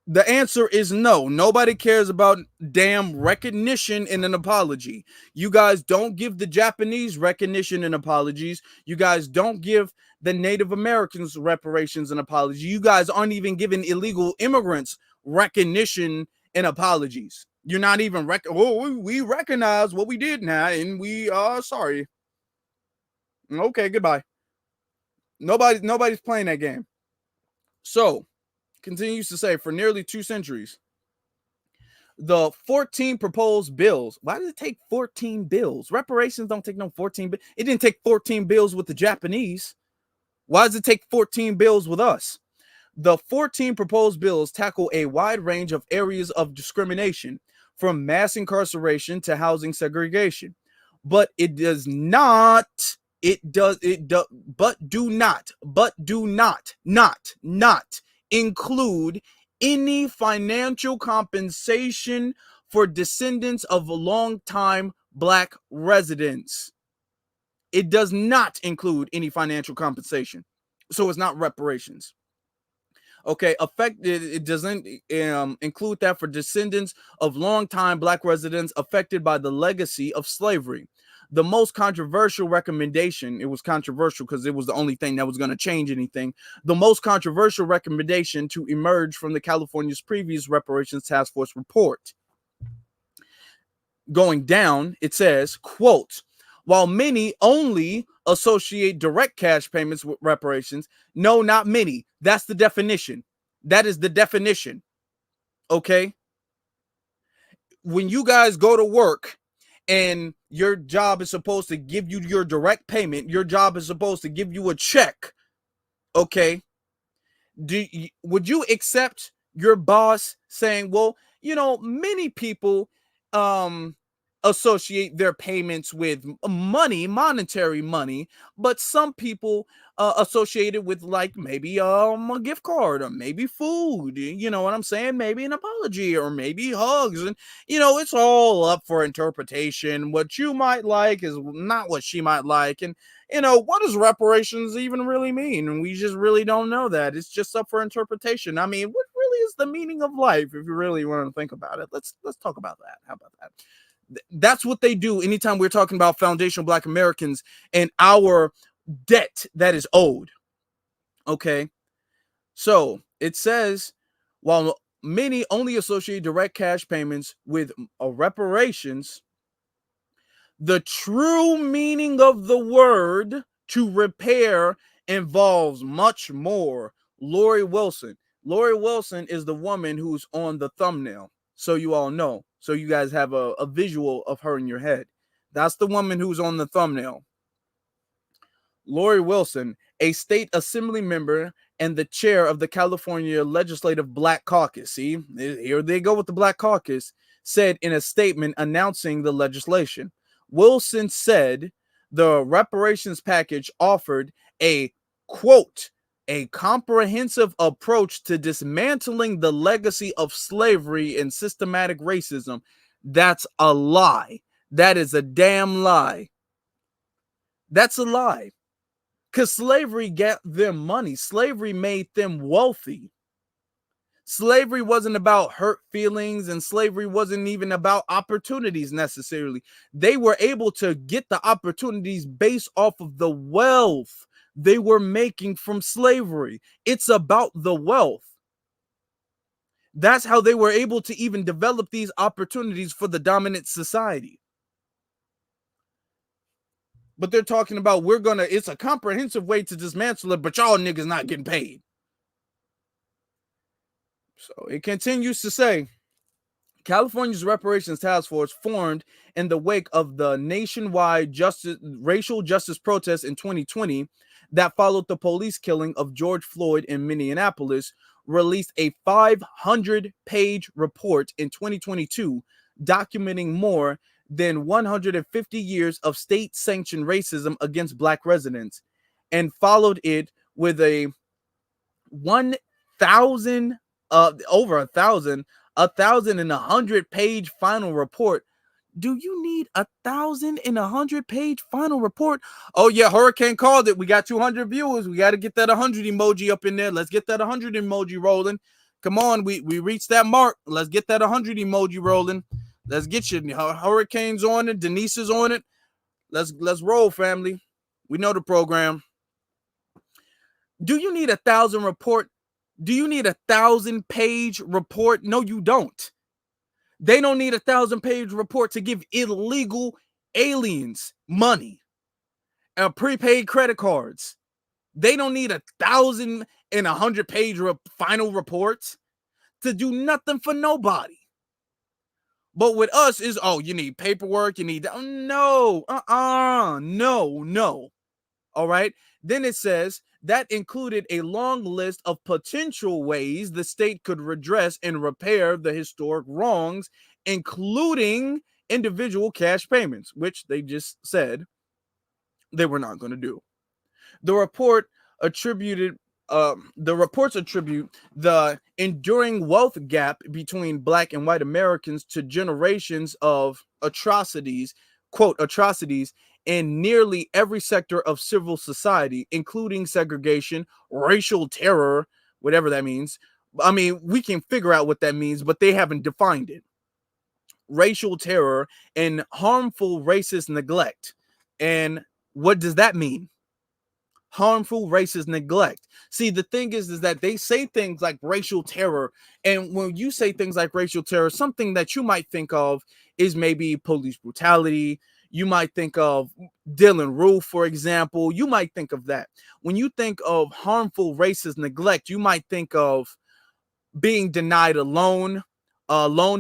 the answer is no. Nobody cares about damn recognition and an apology. You guys don't give the Japanese recognition and apologies. You guys don't give the Native Americans reparations and apologies. You guys aren't even giving illegal immigrants recognition and apologies. You're not even we recognize what we did now, and we are sorry. Okay, goodbye. Nobody's playing that game. So continues to say, for nearly 2 centuries, the 14 proposed bills. Why did it take 14 bills? Reparations don't take no 14 bills. It didn't take 14 bills with the Japanese. Why does it take 14 bills with us? The 14 proposed bills tackle a wide range of areas of discrimination, from mass incarceration to housing segregation. But it does not, but do not include any financial compensation for descendants of longtime black residents. It does not include any financial compensation. So it's not reparations. Okay, it doesn't include that for descendants of longtime black residents affected by the legacy of slavery. The most controversial recommendation, it was controversial because it was the only thing that was going to change anything. The most controversial recommendation to emerge from the California's previous reparations task force report. Going down, it says, quote, while many only associate direct cash payments with reparations, no, not many. That's the definition. That is the definition. Okay? When you guys go to work and your job is supposed to give you your direct payment, your job is supposed to give you a check, Okay. Would you accept your boss saying, well, many people associate their payments with money, monetary money, but some people associate it with like maybe a gift card or maybe food, you know what I'm saying? Maybe an apology or maybe hugs. And it's all up for interpretation. What you might like is not what she might like. And what does reparations even really mean? And we just really don't know that. It's just up for interpretation. I mean, what really is the meaning of life if you really want to think about it? Let's talk about that. How about that? That's what they do anytime we're talking about foundational Black Americans and our debt that is owed. Okay. So it says, while many only associate direct cash payments with reparations, the true meaning of the word to repair involves much more. Lori Wilson. Lori Wilson is the woman who's on the thumbnail. So you all know. So you guys have a visual of her in your head. That's the woman who's on the thumbnail. Lori Wilson, a state assembly member and the chair of the California Legislative Black Caucus. See, here they go with the Black Caucus, said in a statement announcing the legislation. Wilson said the reparations package offered a, quote, a comprehensive approach to dismantling the legacy of slavery and systematic racism. That's a lie. That is a damn lie. That's a lie. Because slavery got them money. Slavery made them wealthy. Slavery wasn't about hurt feelings, and slavery wasn't even about opportunities necessarily. They were able to get the opportunities based off of the wealth they were making from slavery. It's about the wealth. That's how they were able to even develop these opportunities for the dominant society. But they're talking about it's a comprehensive way to dismantle it, but y'all niggas not getting paid. So it continues to say, California's reparations task force formed in the wake of the nationwide racial justice protests in 2020 that followed the police killing of George Floyd in Minneapolis, released a 500-page report in 2022 documenting more than 150 years of state-sanctioned racism against Black residents, and followed it with a 1,100-page final report. Do you need 1,100-page final report? Oh yeah, Hurricane called it. We got 200 viewers. We got to get that 100 emoji up in there. Let's get that 100 emoji rolling. Come on, we reached that mark. Let's get that 100 emoji rolling. Let's get you. Hurricane's on it. Denise is on it. Let's roll, family. We know the program. Do you need 1,000 report? Do you need 1,000-page report? No, you don't. They don't need 1,000-page report to give illegal aliens money and prepaid credit cards. They don't need 1,100-page final reports to do nothing for nobody. But with us is, you need paperwork, you need no. All right. Then it says that included a long list of potential ways the state could redress and repair the historic wrongs, including individual cash payments, which they just said they were not going to do. The reports attribute the enduring wealth gap between Black and white Americans to generations of atrocities, quote, atrocities in nearly every sector of civil society, including segregation, racial terror, whatever that means. I mean, we can figure out what that means, but they haven't defined it. Racial terror and harmful racist neglect. And what does that mean? Harmful racist neglect. See, the thing is that they say things like racial terror, and when you say things like racial terror, something that you might think of is maybe police brutality. You might think of Dylan Roof, for example. You might think of that. When you think of harmful racist neglect, you might think of being denied a loan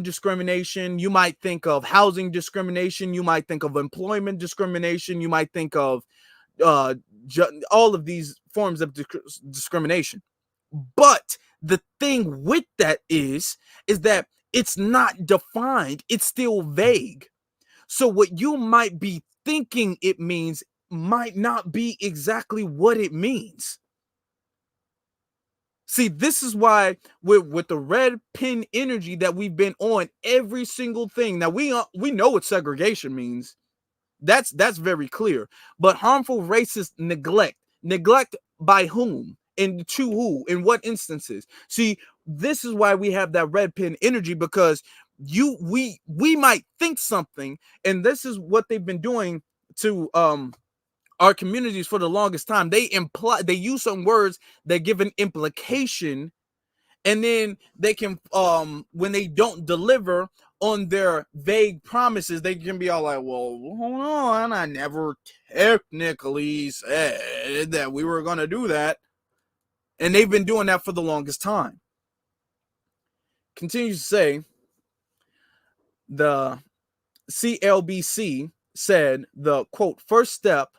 discrimination. You might think of housing discrimination. You might think of employment discrimination. You might think of all of these forms of discrimination. But the thing with that is that it's not defined. It's still vague. So what you might be thinking it means might not be exactly what it means. See, this is why with the red pin energy that we've been on every single thing. Now we know what segregation means. That's very clear. But harmful racist neglect by whom and to who in what instances? See, this is why we have that red pin energy, because we might think something, and this is what they've been doing to our communities for the longest time. They use some words that give an implication, and then they can when they don't deliver on their vague promises, they can be all like, well, hold on, I never technically said that we were going to do that. And they've been doing that for the longest time. Continues to say, the CLBC said the, quote, first step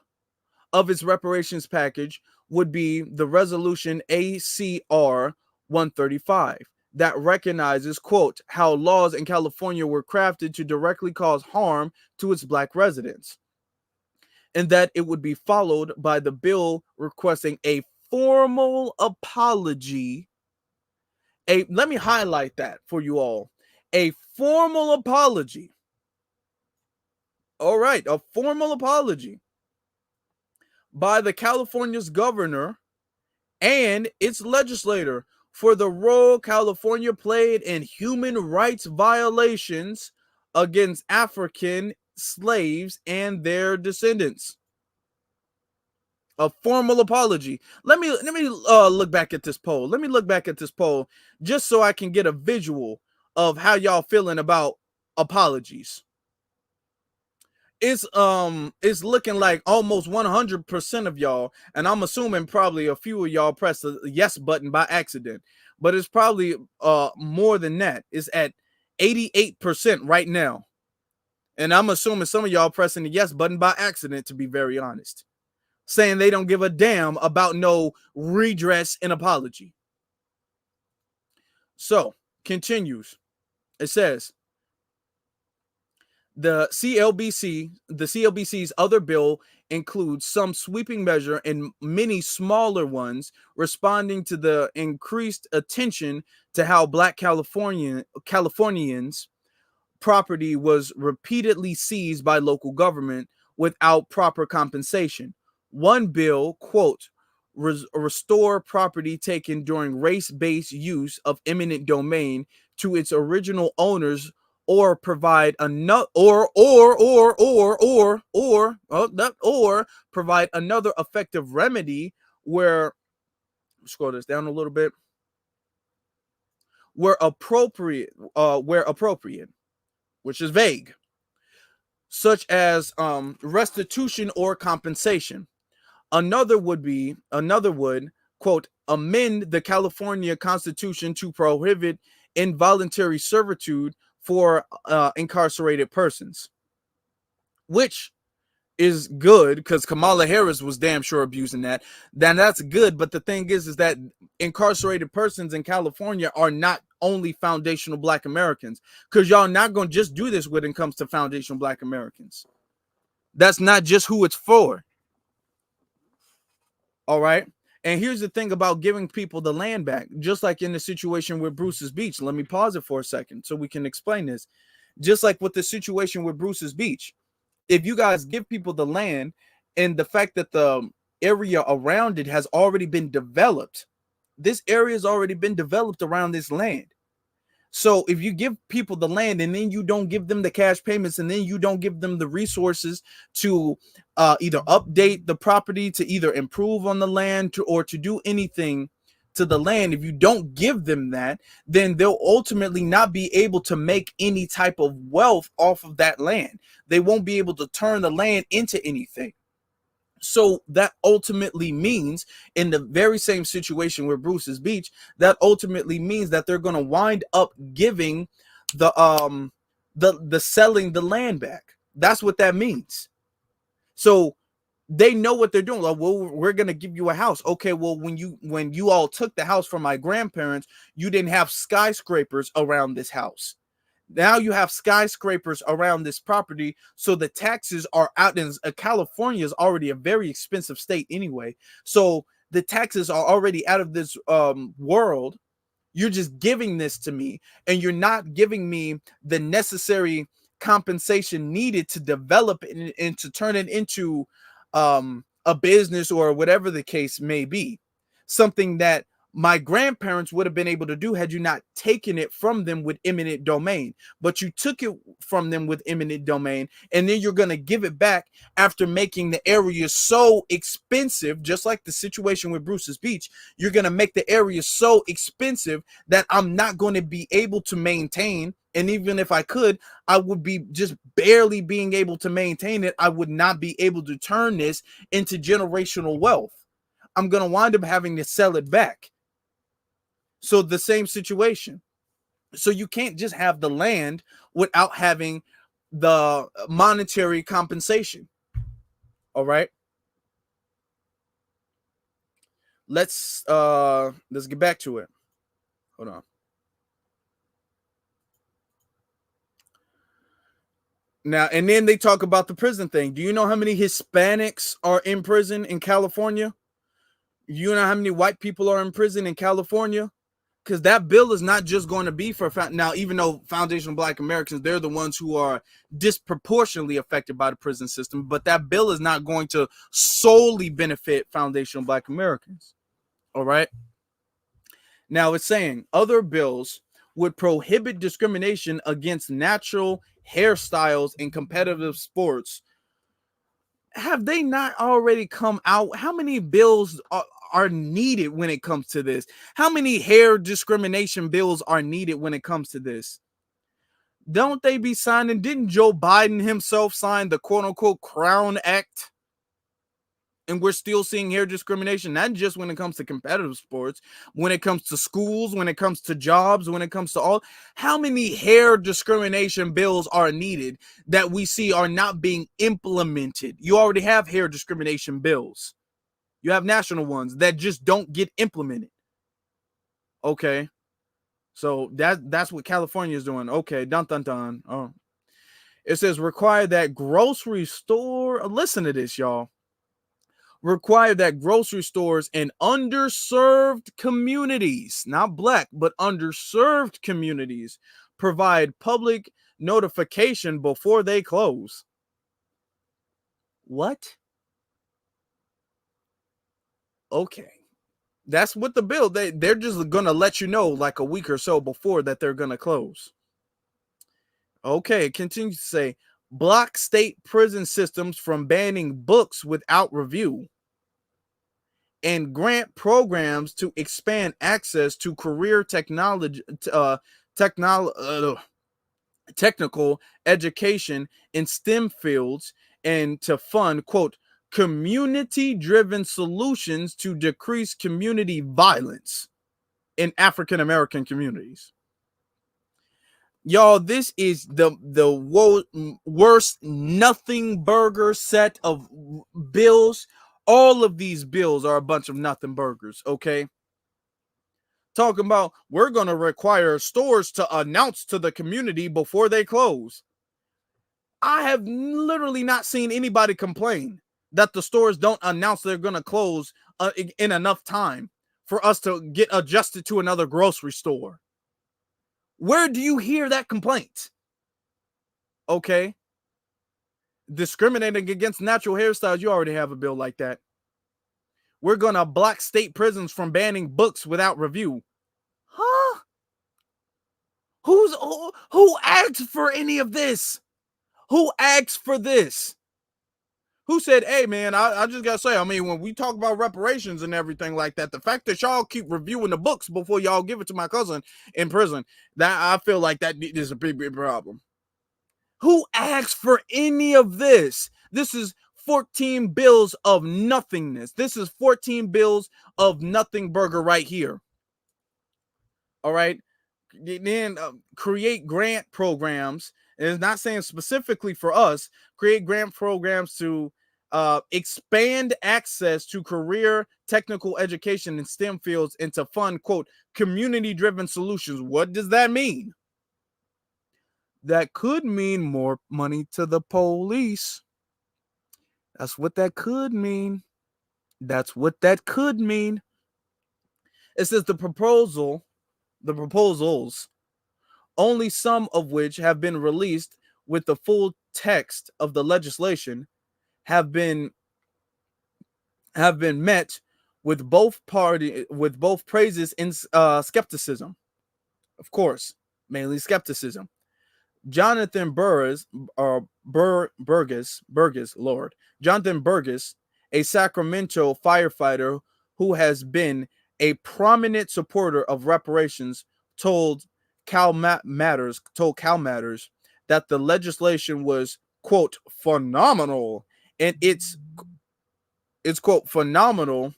of its reparations package would be the resolution ACR 135 that recognizes, quote, how laws in California were crafted to directly cause harm to its Black residents, and that it would be followed by the bill requesting a formal apology. Let me highlight that for you all. A formal apology. All right, a formal apology by the California's governor and its legislator for the role California played in human rights violations against African slaves and their descendants. A formal apology. Let me look back at this poll. Let me look back at this poll just so I can get a visual of how y'all feeling about apologies. It's looking like almost 100% of y'all, and I'm assuming probably a few of y'all pressed the yes button by accident, but it's probably more than that. It's at 88% right now, and I'm assuming some of y'all pressing the yes button by accident, to be very honest, saying they don't give a damn about no redress and apology. So continues. It says, the CLBC's other bill includes some sweeping measure and many smaller ones responding to the increased attention to how Black Californians' property was repeatedly seized by local government without proper compensation. One bill, quote, restore property taken during race-based use of eminent domain to its original owners, or provide another provide another effective remedy where, scroll this down a little bit, where appropriate, which is vague, such as restitution or compensation. Another would, quote, amend the California Constitution to prohibit involuntary servitude for incarcerated persons, which is good because Kamala Harris was damn sure abusing that. Then that's good, but the thing is that incarcerated persons in California are not only foundational Black Americans, because y'all not going to just do this when it comes to foundational Black Americans. That's not just who it's for. All right. And here's the thing about giving people the land back, just like in the situation with Bruce's Beach. Let me pause it for a second so we can explain this. Just like with the situation with Bruce's Beach, if you guys give people the land and the fact that the area around it has already been developed, this area has already been developed around this land. So if you give people the land and then you don't give them the cash payments and then you don't give them the resources to either update the property, to either improve on the land, or to do anything to the land, if you don't give them that, then they'll ultimately not be able to make any type of wealth off of that land. They won't be able to turn the land into anything. So that ultimately means, in the very same situation with Bruce's Beach, that ultimately means that they're going to wind up giving the selling the land back. That's what that means. So They know what they're doing. Like, well, we're gonna give you a house. Okay, well, when you all took the house from my grandparents, you didn't have skyscrapers around this house. Now you have skyscrapers around this property, so the taxes are out. In California is already a very expensive state anyway, so the taxes are already out of this world. You're just giving this to me, and you're not giving me the necessary compensation needed to develop it and to turn it into a business or whatever the case may be. Something that my grandparents would have been able to do had you not taken it from them with eminent domain. But you took it from them with eminent domain, and then you're going to give it back after making the area so expensive, just like the situation with Bruce's Beach. You're going to make the area so expensive that I'm not going to be able to maintain. And even if I could, I would be just barely being able to maintain it. I would not be able to turn this into generational wealth. I'm going to wind up having to sell it back. So the same situation. So you can't just have the land without having the monetary compensation. All right. Let's get back to it. Hold on. Now, and then they talk about the prison thing. Do you know how many Hispanics are in prison in California? You know how many white people are in prison in California? Because that bill is not just going to be for now, even though foundational Black Americans, they're the ones who are disproportionately affected by the prison system, but that bill is not going to solely benefit foundational Black Americans. All right. Now it's saying other bills would prohibit discrimination against natural hairstyles in competitive sports. Have they not already come out? How many bills are needed when it comes to this? How many hair discrimination bills are needed when it comes to this? Don't they be signing? Didn't Joe Biden himself sign the quote unquote Crown Act? And we're still seeing hair discrimination, not just when it comes to competitive sports, when it comes to schools, when it comes to jobs, when it comes to all. How many hair discrimination bills are needed that we see are not being implemented? You already have hair discrimination bills. You have national ones that just don't get implemented. Okay. So that's what California is doing. Okay. Dun, dun, dun. Oh. It says require that grocery store. Listen to this, y'all. Require that grocery stores in underserved communities, not Black, but underserved communities, provide public notification before they close. What? Okay. That's what the bill, they're just going to let you know like a week or so before that they're going to close. Okay, it continues to say, block state prison systems from banning books without review, and grant programs to expand access to career technical education in STEM fields, and to fund, quote, community-driven solutions to decrease community violence in African American communities. Y'all, this is the worst nothing burger set of bills. All of these bills are a bunch of nothing burgers, okay? Talking about we're going to require stores to announce to the community before they close. I have literally not seen anybody complain that the stores don't announce they're going to close in enough time for us to get adjusted to another grocery store. Where do you hear that complaint? Okay. Discriminating against natural hairstyles, you already have a bill like that. We're going to block state prisons from banning books without review. Huh? Who asked for any of this? Who asked for this? Who said, hey, man, I just got to say, I mean, when we talk about reparations and everything like that, the fact that y'all keep reviewing the books before y'all give it to my cousin in prison, that I feel like that is a big problem. Who asked for any of this? This is 14 bills of nothingness. This is 14 bills of nothing burger right here. All right. Then create grant programs. And it's not saying specifically for us. Create grant programs to expand access to career technical education in STEM fields and to fund, quote, community-driven solutions. What does that mean? That could mean more money to the police. That's what that could mean. That's what that could mean. It says the proposals, only some of which have been released with the full text of the legislation, have been met with both praises and skepticism. Of course, mainly skepticism. Jonathan Burgess, Jonathan Burgess, a Sacramento firefighter who has been a prominent supporter of reparations, told Cal Matters that the legislation was, quote, phenomenal, and it's quote, phenomenal,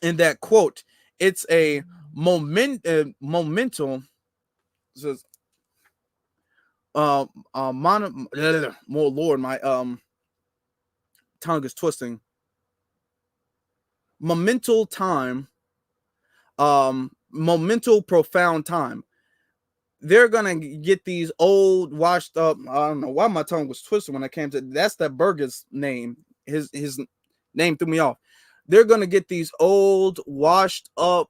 in that, quote, it's a momental, says, more Lord, my tongue is twisting. Momental profound time. They're gonna get these old, washed up. I don't know why my tongue was twisted when I came to. That's that Burgess name. His name threw me off. They're gonna get these old, washed up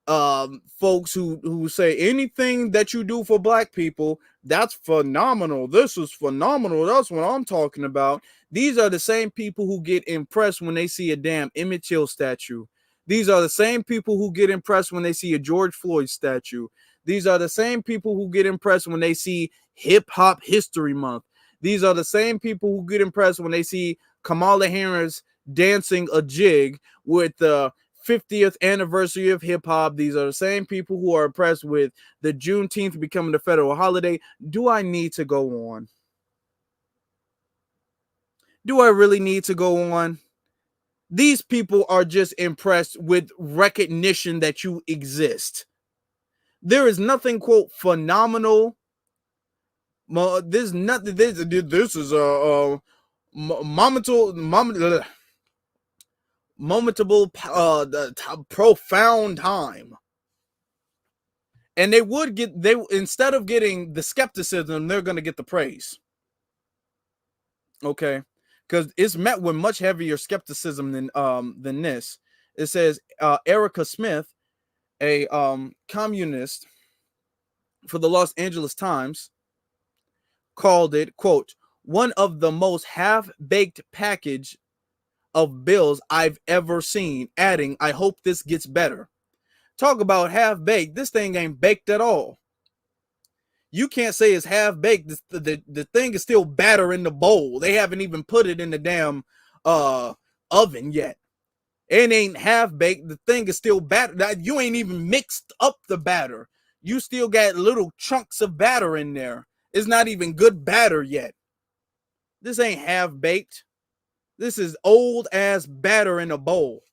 folks who say anything that you do for black people, that's phenomenal. This is phenomenal. That's what I'm talking about. These are the same people who get impressed when they see a damn Emmett Till statue. These are the same people who get impressed when they see a George Floyd statue. These are the same people who get impressed when they see Hip Hop History Month. These are the same people who get impressed when they see Kamala Harris dancing a jig with the 50th anniversary of hip hop. These are the same people who are impressed with the Juneteenth becoming a federal holiday. Do I need to go on? Do I really need to go on? These people are just impressed with recognition that you exist. There is nothing, quote, phenomenal. There's nothing. This is a momentable, profound time. And they instead of getting the skepticism, they're going to get the praise. Okay, because it's met with much heavier skepticism than this. It says Erica Smith, a communist for the Los Angeles Times, called it, quote, one of the most half-baked package of bills I've ever seen, adding, I hope this gets better. Talk about half-baked. This thing ain't baked at all. You can't say it's half-baked. The thing is still batter in the bowl. They haven't even put it in the damn oven yet. It ain't half-baked. The thing is still batter. You ain't even mixed up the batter. You still got little chunks of batter in there. It's not even good batter yet. This ain't half-baked. This is old-ass batter in a bowl.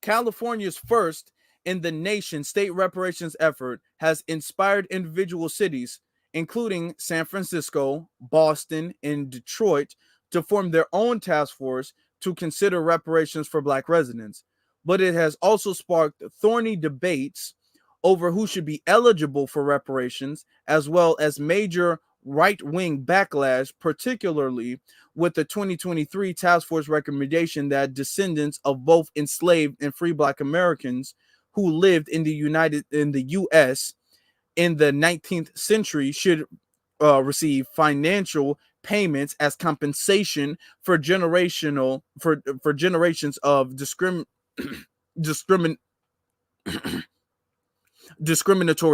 California's first in the nation state reparations effort has inspired individual cities, including San Francisco, Boston, and Detroit, to form their own task force to consider reparations for Black residents. But it has also sparked thorny debates over who should be eligible for reparations, as well as major right-wing backlash, particularly with the 2023 task force recommendation that descendants of both enslaved and free Black Americans who lived in the U.S. in the 19th century should receive financial payments as compensation for generations of discriminatory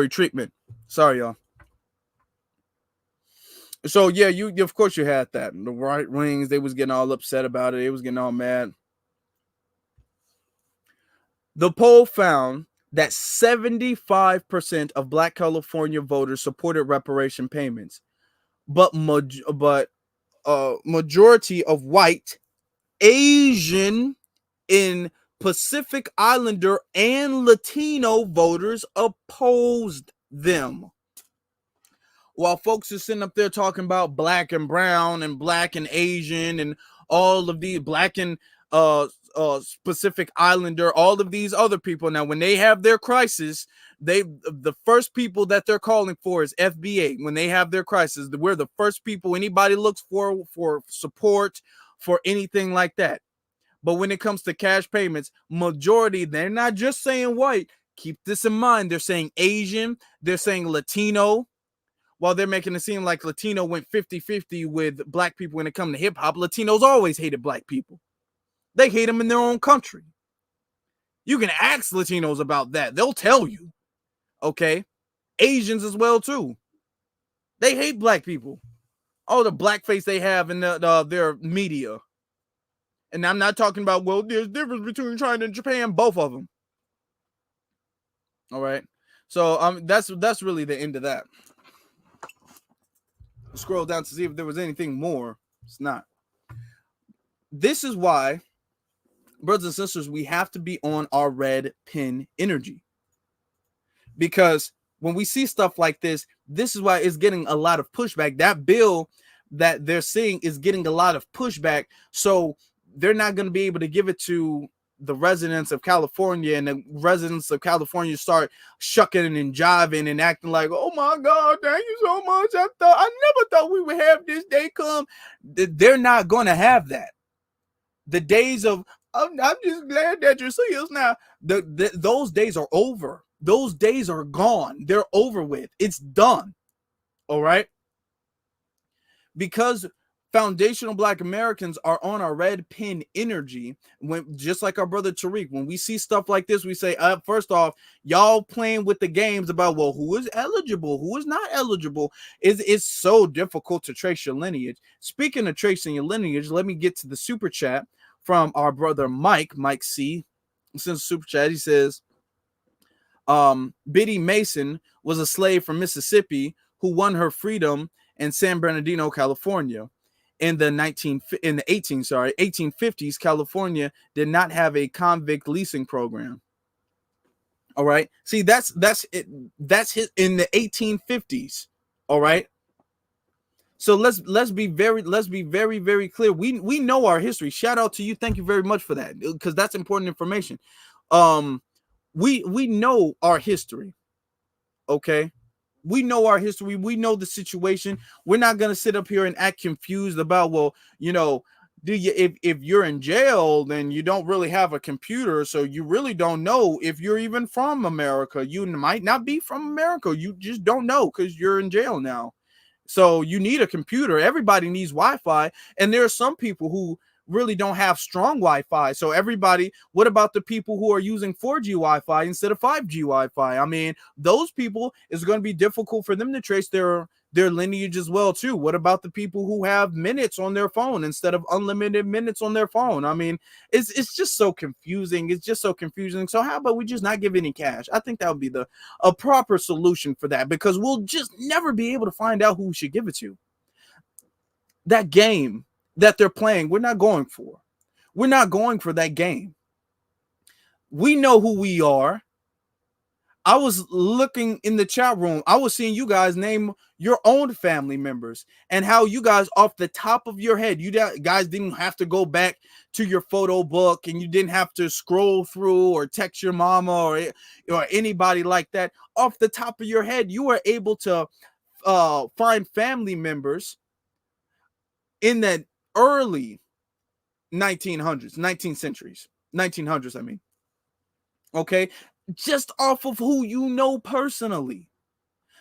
treatment. Sorry, y'all. So yeah, you of course you had that. The right wings, they was getting all upset about it. They was getting all mad. The poll found that 75% of Black California voters supported reparation payments, but majority of white, Asian, and Pacific Islander and Latino voters opposed them. while folks are sitting up there talking about black and brown and black and Asian and all of the black and Pacific Islander, all of these other people. Now, when they have their crisis, the first people that they're calling for is FBA. When they have their crisis, we're the first people anybody looks for support for anything like that. But when it comes to cash payments, majority, they're not just saying white. Keep this in mind. They're saying Asian. They're saying Latino. While they're making it seem like Latino went 50-50 with black people when it comes to hip hop, Latinos always hated black people. They hate them in their own country. You can ask Latinos about that. They'll tell you. Okay? Asians as well, too. They hate black people. All the blackface they have in their media. And I'm not talking about, well, there's a difference between China and Japan, both of them. All right. So that's really the end of that. I'll scroll down to see if there was anything more. It's not. This is why, brothers and sisters, we have to be on our red pin energy. Because when we see stuff like this, this is why it's getting a lot of pushback. That bill that they're seeing is getting a lot of pushback. So they're not going to be able to give it to the residents of California, and the residents of California start shucking and jiving and acting like, oh my God, thank you so much. I never thought we would have this day come. They're not going to have that. The days of, I'm just glad that you see us now. Those days are over. Those days are gone. They're over with. It's done. All right. Because foundational Black Americans are on our red pin energy, when just like our brother Tariq, when we see stuff like this, we say, first off, y'all playing with the games about, well, who is eligible, who is not eligible. It's so difficult to trace your lineage. Speaking of tracing your lineage, let me get to the super chat from our brother Mike C. Since super chat, he says, Biddy Mason was a slave from Mississippi who won her freedom in San Bernardino, California. In the 1850s, California did not have a convict leasing program. All right. See, that's it. That's his in the 1850s. All right. So let's be very, very clear. We know our history. Shout out to you. Thank you very much for that, because that's important information. We know our history. Okay. We know our history. We know the situation. We're not going to sit up here and act confused about, well, you know, if you're in jail, then you don't really have a computer. So you really don't know if you're even from America. You might not be from America. You just don't know because you're in jail now. So you need a computer. Everybody needs Wi-Fi. And there are some people who really don't have strong Wi-Fi. So everybody, what about the people who are using 4G Wi-Fi instead of 5G Wi-Fi? I mean, those people, it's going to be difficult for them to trace their lineage as well too. What about the people who have minutes on their phone instead of unlimited minutes on their phone? I mean, it's just so confusing. It's just so confusing. So how about we just not give any cash? I think that would be a proper solution for that, because we'll just never be able to find out who we should give it to. That game that they're playing, we're not going for. We're not going for that game. We know who we are. I was looking in the chat room. I was seeing you guys name your own family members and how you guys, off the top of your head, you guys didn't have to go back to your photo book, and you didn't have to scroll through or text your mama or anybody like that. Off the top of your head, you were able to find family members in that early 1900s, 19th centuries, 1900s, I mean. Okay, just off of who you know personally.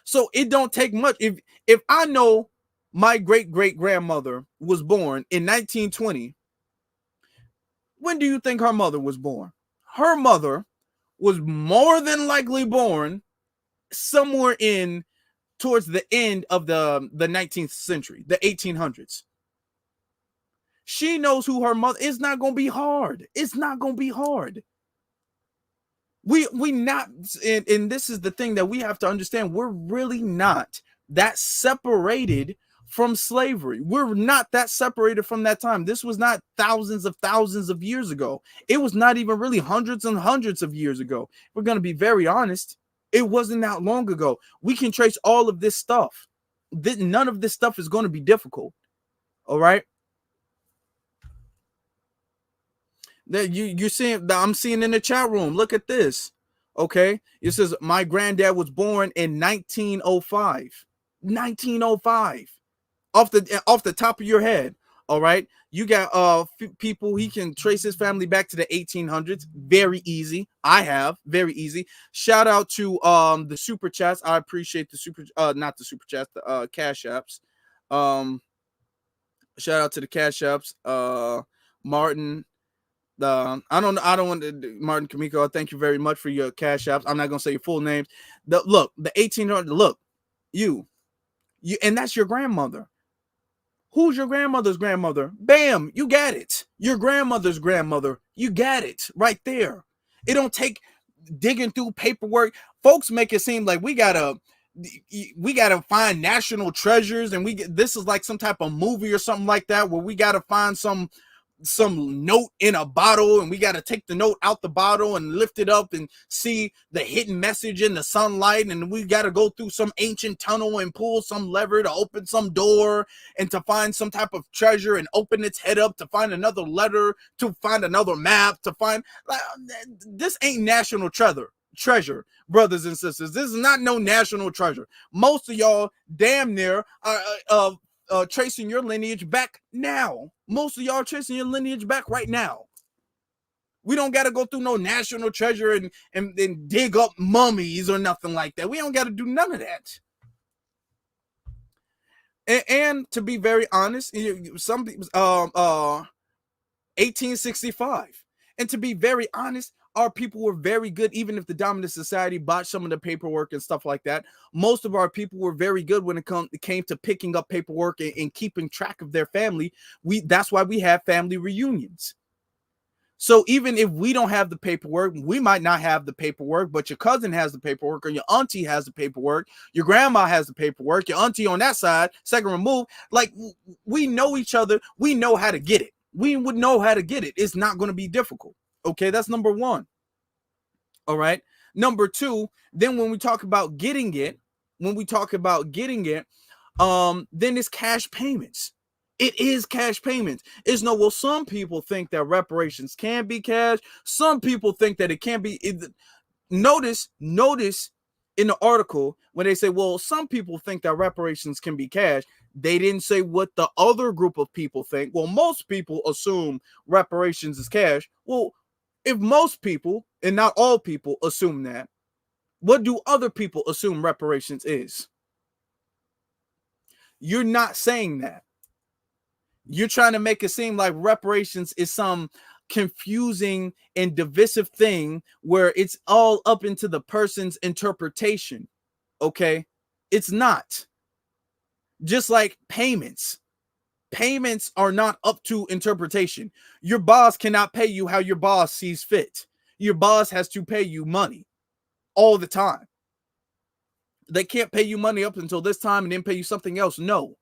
So it don't take much. If I know my great-great-grandmother was born in 1920, when do you think her mother was born? Her mother was more than likely born somewhere in towards the end of the 19th century, the 1800s. She knows who her mother is. It's not going to be hard. It's not going to be hard. We not, and this is the thing that we have to understand. We're really not that separated from slavery. We're not that separated from that time. This was not thousands of years ago. It was not even really hundreds and hundreds of years ago. We're going to be very honest. It wasn't that long ago. We can trace all of this stuff. none of this stuff is going to be difficult. All right. That you're seeing, I'm seeing in the chat room. Look at this. Okay. It says my granddad was born in 1905. 1905. Off the top of your head. All right. You got people, he can trace his family back to the 1800s. Very easy. I have very easy. Shout out to the super chats. I appreciate the super not the super chats, the cash apps. Shout out to the cash apps. Martin, I don't want to, Martin Kamiko, thank you very much for your cash apps. I'm not gonna say your full names. The 1800, look, you and that's your grandmother. Who's your grandmother's grandmother? Bam, you got it. Your grandmother's grandmother. You got it right there. It don't take digging through paperwork. Folks make it seem like we gotta find national treasures, and this is like some type of movie or something like that, where we gotta find some note in a bottle, and we got to take the note out the bottle and lift it up and see the hidden message in the sunlight, and we got to go through some ancient tunnel and pull some lever to open some door and to find some type of treasure and open its head up to find another letter, to find another map, to find this ain't national treasure, brothers and sisters. This is not no national treasure. Most of y'all damn near are tracing your lineage back now. Most of y'all tracing your lineage back right now. We don't got to go through no national treasure and dig up mummies or nothing like that. We don't got to do none of that. And to be very honest, some people 1865. And to be very honest, our people were very good, even if the dominant society botched some of the paperwork and stuff like that. Most of our people were very good when it came to picking up paperwork and keeping track of their family. That's why we have family reunions. So even if we don't have the paperwork, we might not have the paperwork, but your cousin has the paperwork, or your auntie has the paperwork, your grandma has the paperwork, your auntie on that side, second remove. Like, we know each other. We know how to get it. We would know how to get it. It's not going to be difficult. Okay, that's number one. All right. Number two, then when we talk about getting it, then it's cash payments. It is cash payments. It's no, well, some people think that reparations can be cash. Some people think that it can be. Notice in the article when they say, well, some people think that reparations can be cash, they didn't say what the other group of people think. Well, most people assume reparations is cash. Well, if most people, and not all people, assume that, what do other people assume reparations is? You're not saying that. You're trying to make it seem like reparations is some confusing and divisive thing where it's all up into the person's interpretation. Okay? It's not. Just like payments. Payments are not up to interpretation. Your boss cannot pay you how your boss sees fit. Your boss has to pay you money all the time. They can't pay you money up until this time and then pay you something else. No,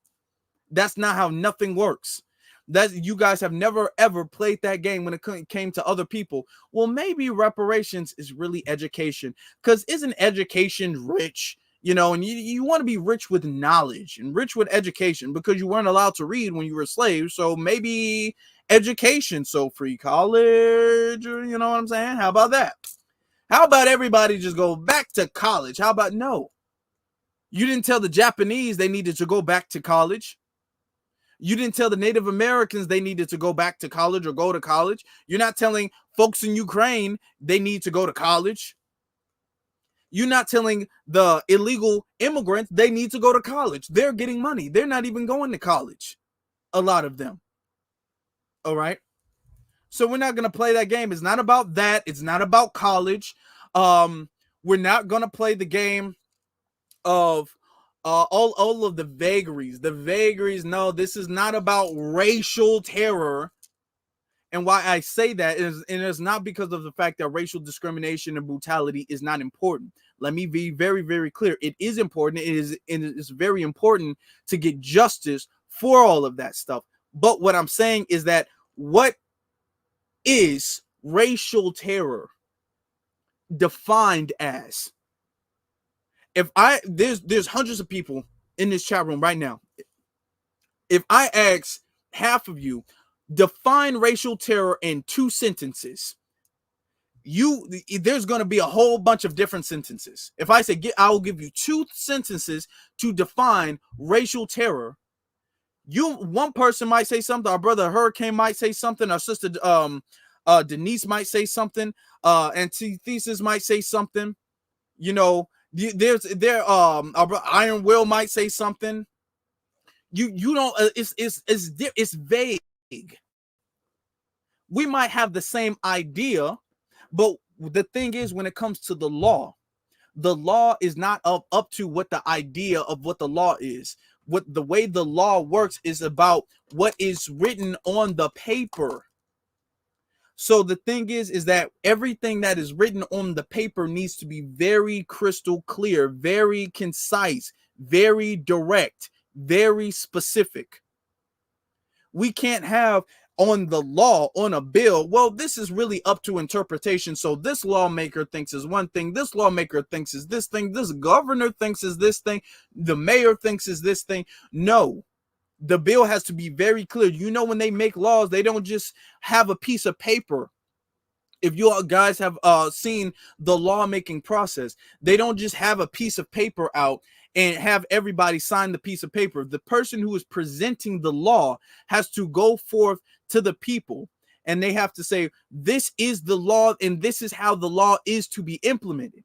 that's not how nothing works. You guys have never ever played that game when it came to other people. Well, maybe reparations is really education, because isn't education rich? You know, and you want to be rich with knowledge and rich with education, because you weren't allowed to read when you were slaves. So maybe education, so free college, or, you know what I'm saying? How about that? How about everybody just go back to college? How about no? You didn't tell the Japanese they needed to go back to college. You didn't tell the Native Americans they needed to go back to college or go to college. You're not telling folks in Ukraine they need to go to college. You're not telling the illegal immigrants they need to go to college. They're getting money. They're not even going to college. A lot of them. All right. So we're not going to play that game. It's not about that. It's not about college. We're not going to play the game of all of the vagaries. The vagaries. No, this is not about racial terror. And why I say that is, and it's not because of the fact that racial discrimination and brutality is not important. Let me be very, very clear. It is important. It's very important to get justice for all of that stuff. But what I'm saying is that what is racial terror defined as? If there's hundreds of people in this chat room right now, if I ask half of you, define racial terror in 2 sentences, there's going to be a whole bunch of different sentences. If I say I will give you 2 sentences to define racial terror, one person might say something, our brother Hurricane might say something, our sister Denise might say something, Antithesis might say something, you know, our brother Iron Will might say something. You don't it's vague. We might have the same idea, but the thing is, when it comes to the law is not up to what the idea of what the law is. What the way the law works is about what is written on the paper. So the thing is that everything that is written on the paper needs to be very crystal clear, very concise, very direct, very specific. We can't have on the law, on a bill, well, this is really up to interpretation. So this lawmaker thinks is one thing, this lawmaker thinks is this thing, this governor thinks is this thing, the mayor thinks is this thing. No, the bill has to be very clear. You know, when they make laws, they don't just have a piece of paper. If you all guys have seen the lawmaking process, they don't just have a piece of paper out and have everybody sign the piece of paper. The person who is presenting the law has to go forth to the people, and they have to say, this is the law, and this is how the law is to be implemented.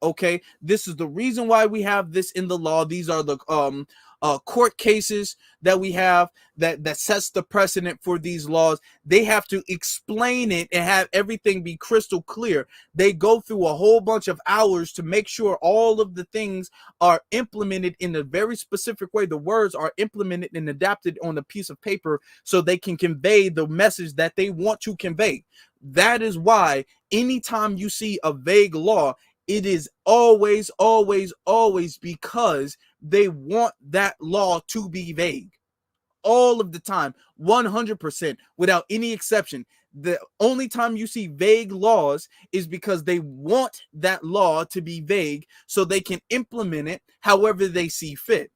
Okay, this is the reason why we have this in the law. These are the court cases that we have that sets the precedent for these laws. They have to explain it and have everything be crystal clear. They go through a whole bunch of hours to make sure all of the things are implemented in a very specific way. The words are implemented and adapted on a piece of paper so they can convey the message that they want to convey. That is why anytime you see a vague law, it is always because they want that law to be vague. All of the time, 100%, without any exception. The only time you see vague laws is because they want that law to be vague so they can implement it however they see fit.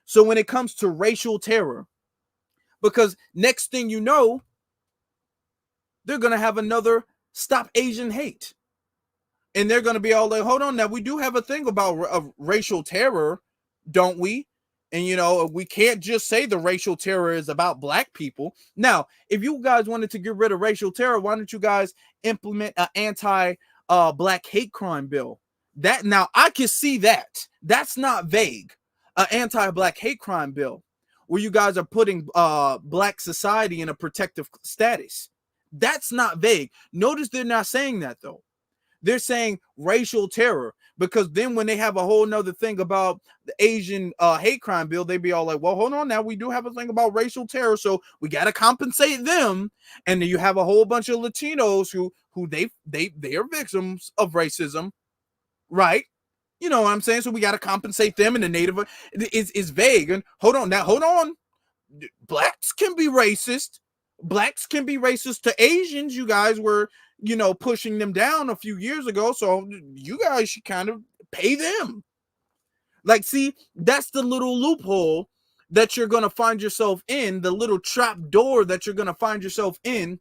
So when it comes to racial terror, because next thing you know, they're going to have another Stop Asian Hate. And they're going to be all like, hold on, now we do have a thing about racial terror, don't we? And, you know, we can't just say the racial terror is about black people. Now, if you guys wanted to get rid of racial terror, why don't you guys implement an anti-black hate crime bill? That now I can see that. That's not vague. An anti-black hate crime bill where you guys are putting black society in a protective status. That's not vague. Notice they're not saying that, though. They're saying racial terror, because then when they have a whole nother thing about the Asian hate crime bill, they'd be all like, well, hold on, now we do have a thing about racial terror, so we got to compensate them. And then you have a whole bunch of Latinos who they are victims of racism, right? You know what I'm saying? So we got to compensate them, and the native is vague. And hold on. Blacks can be racist. Blacks can be racist to Asians. You guys were, you know, pushing them down a few years ago, so you guys should kind of pay them. Like, see, that's the little loophole that you're going to find yourself in, the little trap door that you're going to find yourself in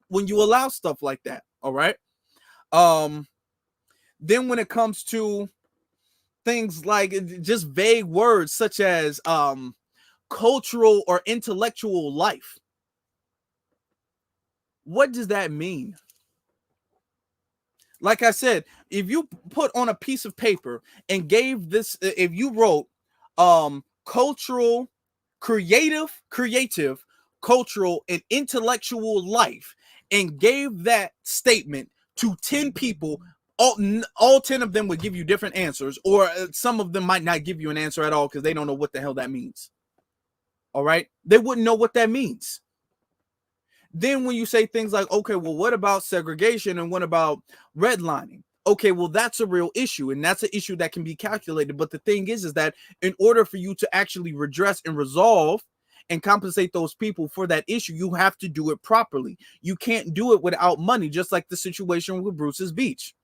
when you allow stuff like that. All right. Then when it comes to things like just vague words such as cultural or intellectual life, what does that mean? Like I said, if you put on a piece of paper and gave this, if you wrote cultural, creative, cultural, and intellectual life, and gave that statement to 10 people, all 10 of them would give you different answers, or some of them might not give you an answer at all because they don't know what the hell that means. All right? They wouldn't know what that means. Then when you say things like, okay, well, what about segregation and what about redlining? Okay, well, that's a real issue, and that's an issue that can be calculated. But the thing is that in order for you to actually redress and resolve and compensate those people for that issue, you have to do it properly. You can't do it without money, just like the situation with Bruce's Beach.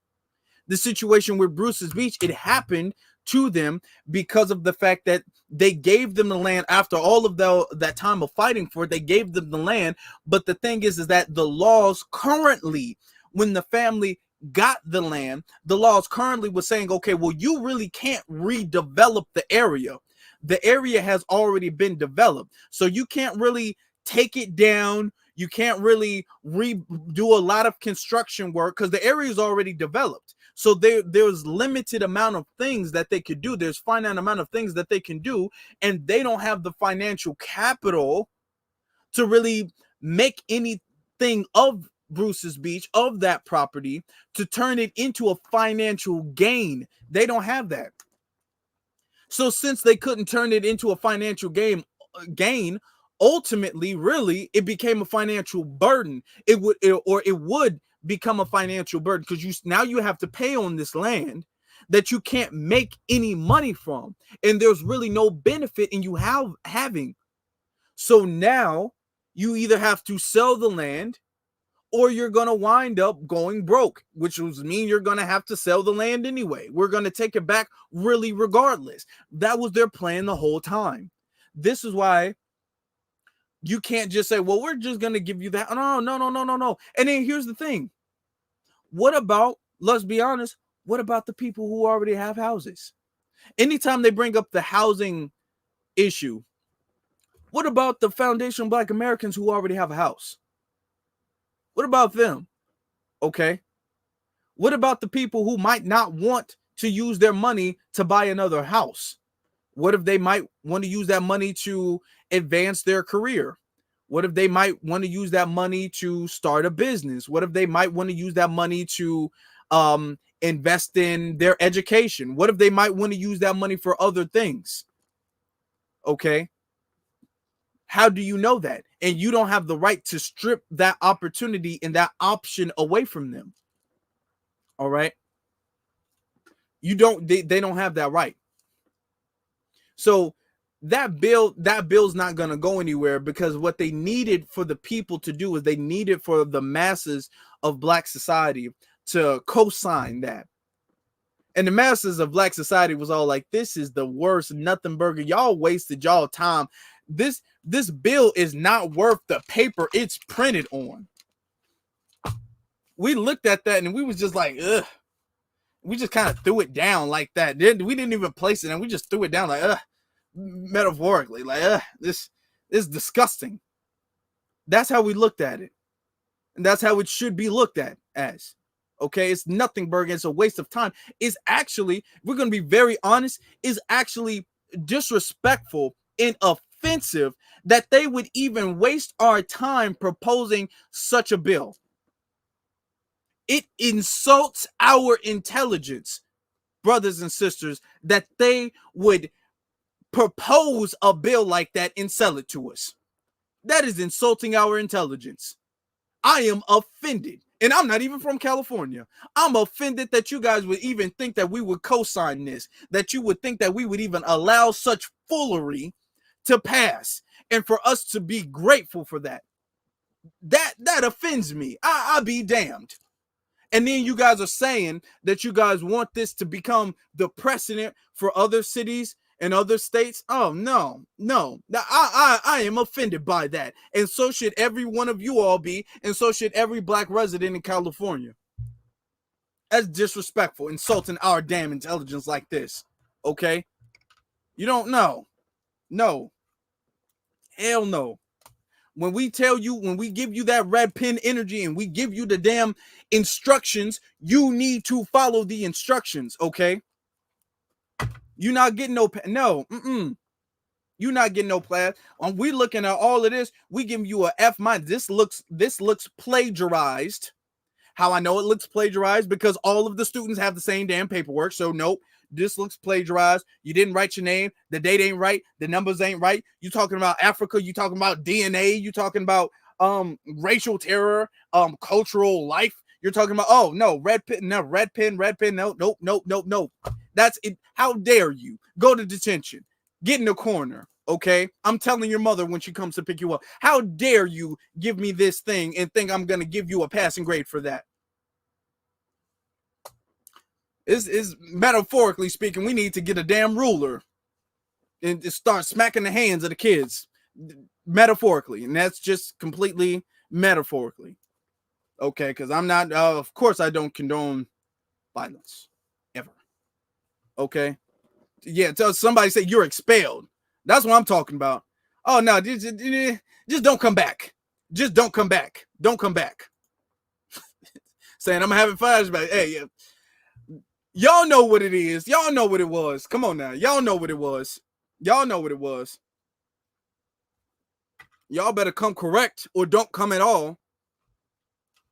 The situation with Bruce's Beach, it happened to them because of the fact that they gave them the land after all of that time of fighting for it. They gave them the land. But the thing is that the laws currently, when the family got the land, the laws currently was saying, okay, well, you really can't redevelop the area. The area has already been developed. So you can't really take it down. You can't really do a lot of construction work because the area is already developed. So there's limited amount of things that they could do. There's finite amount of things that they can do, and they don't have the financial capital to really make anything of Bruce's Beach, of that property, to turn it into a financial gain. They don't have that. So since they couldn't turn it into a financial gain, ultimately, really, it became a financial burden. It would become a financial burden because now you have to pay on this land that you can't make any money from, and there's really no benefit in you having. So now you either have to sell the land, or you're going to wind up going broke, which would mean you're going to have to sell the land anyway. We're going to take it back really regardless. That was their plan the whole time. This is why you can't just say, well, we're just going to give you that. No. And then here's the thing. What about, let's be honest, what about the people who already have houses? Anytime they bring up the housing issue, what about the foundational Black Americans who already have a house? What about them? Okay. What about the people who might not want to use their money to buy another house? What if they might want to use that money to advance their career? What if they might want to use that money to start a business? What if they might want to use that money to invest in their education? What if they might want to use that money for other things? Okay. How do you know that? And you don't have the right to strip that opportunity and that option away from them. All right. They don't have that right. So that bill's not going to go anywhere, because what they needed for the people to do is they needed for the masses of Black society to co-sign that. And the masses of Black society was all like, this is the worst nothing burger. Y'all wasted y'all time. This bill is not worth the paper it's printed on. We looked at that and we was just like, ugh. We just kind of threw it down like that. We didn't even place it, and we just threw it down like, ugh, metaphorically, like, ugh, this is disgusting. That's how we looked at it. And that's how it should be looked at as. Okay, it's nothing burger. It's a waste of time. It's actually, we're going to be very honest, is actually disrespectful and offensive that they would even waste our time proposing such a bill. It insults our intelligence, brothers and sisters, that they would propose a bill like that and sell it to us. That is insulting our intelligence. I am offended. And I'm not even from California. I'm offended that you guys would even think that we would co-sign this, that you would think that we would even allow such foolery to pass, and for us to be grateful for that. That offends me. I'll be damned. And then you guys are saying that you guys want this to become the precedent for other cities and other states. Oh, no. I am offended by that. And so should every one of you all be. And so should every Black resident in California. That's disrespectful, insulting our damn intelligence like this. Okay? You don't know. No. Hell no. When we give you that red pen energy and we give you the damn instructions, you need to follow the instructions, okay? You're not getting no, you're not getting no class. We looking at all of this, we give you a F-. This looks plagiarized. How I know it looks plagiarized? Because all of the students have the same damn paperwork. So nope, this looks plagiarized. You didn't write your name. The date ain't right. The numbers ain't right. You talking about Africa. You talking about DNA. You talking about racial terror, cultural life. You're talking about, oh no, red pen. No. That's it. How dare you go to detention? Get in the corner. Okay, I'm telling your mother when she comes to pick you up. How dare you give me this thing and think I'm going to give you a passing grade for that? Is metaphorically speaking, we need to get a damn ruler and just start smacking the hands of the kids, metaphorically, and that's just completely metaphorically. Okay, because I'm not. Of course, I don't condone violence ever. Okay, yeah. Tell somebody say you're expelled. That's what I'm talking about. Oh no, just don't come back. Just don't come back. Don't come back. Saying I'm having flashbacks. Hey, y'all know what it is. Y'all know what it was. Come on now. Y'all know what it was. Y'all know what it was. Y'all better come correct or don't come at all.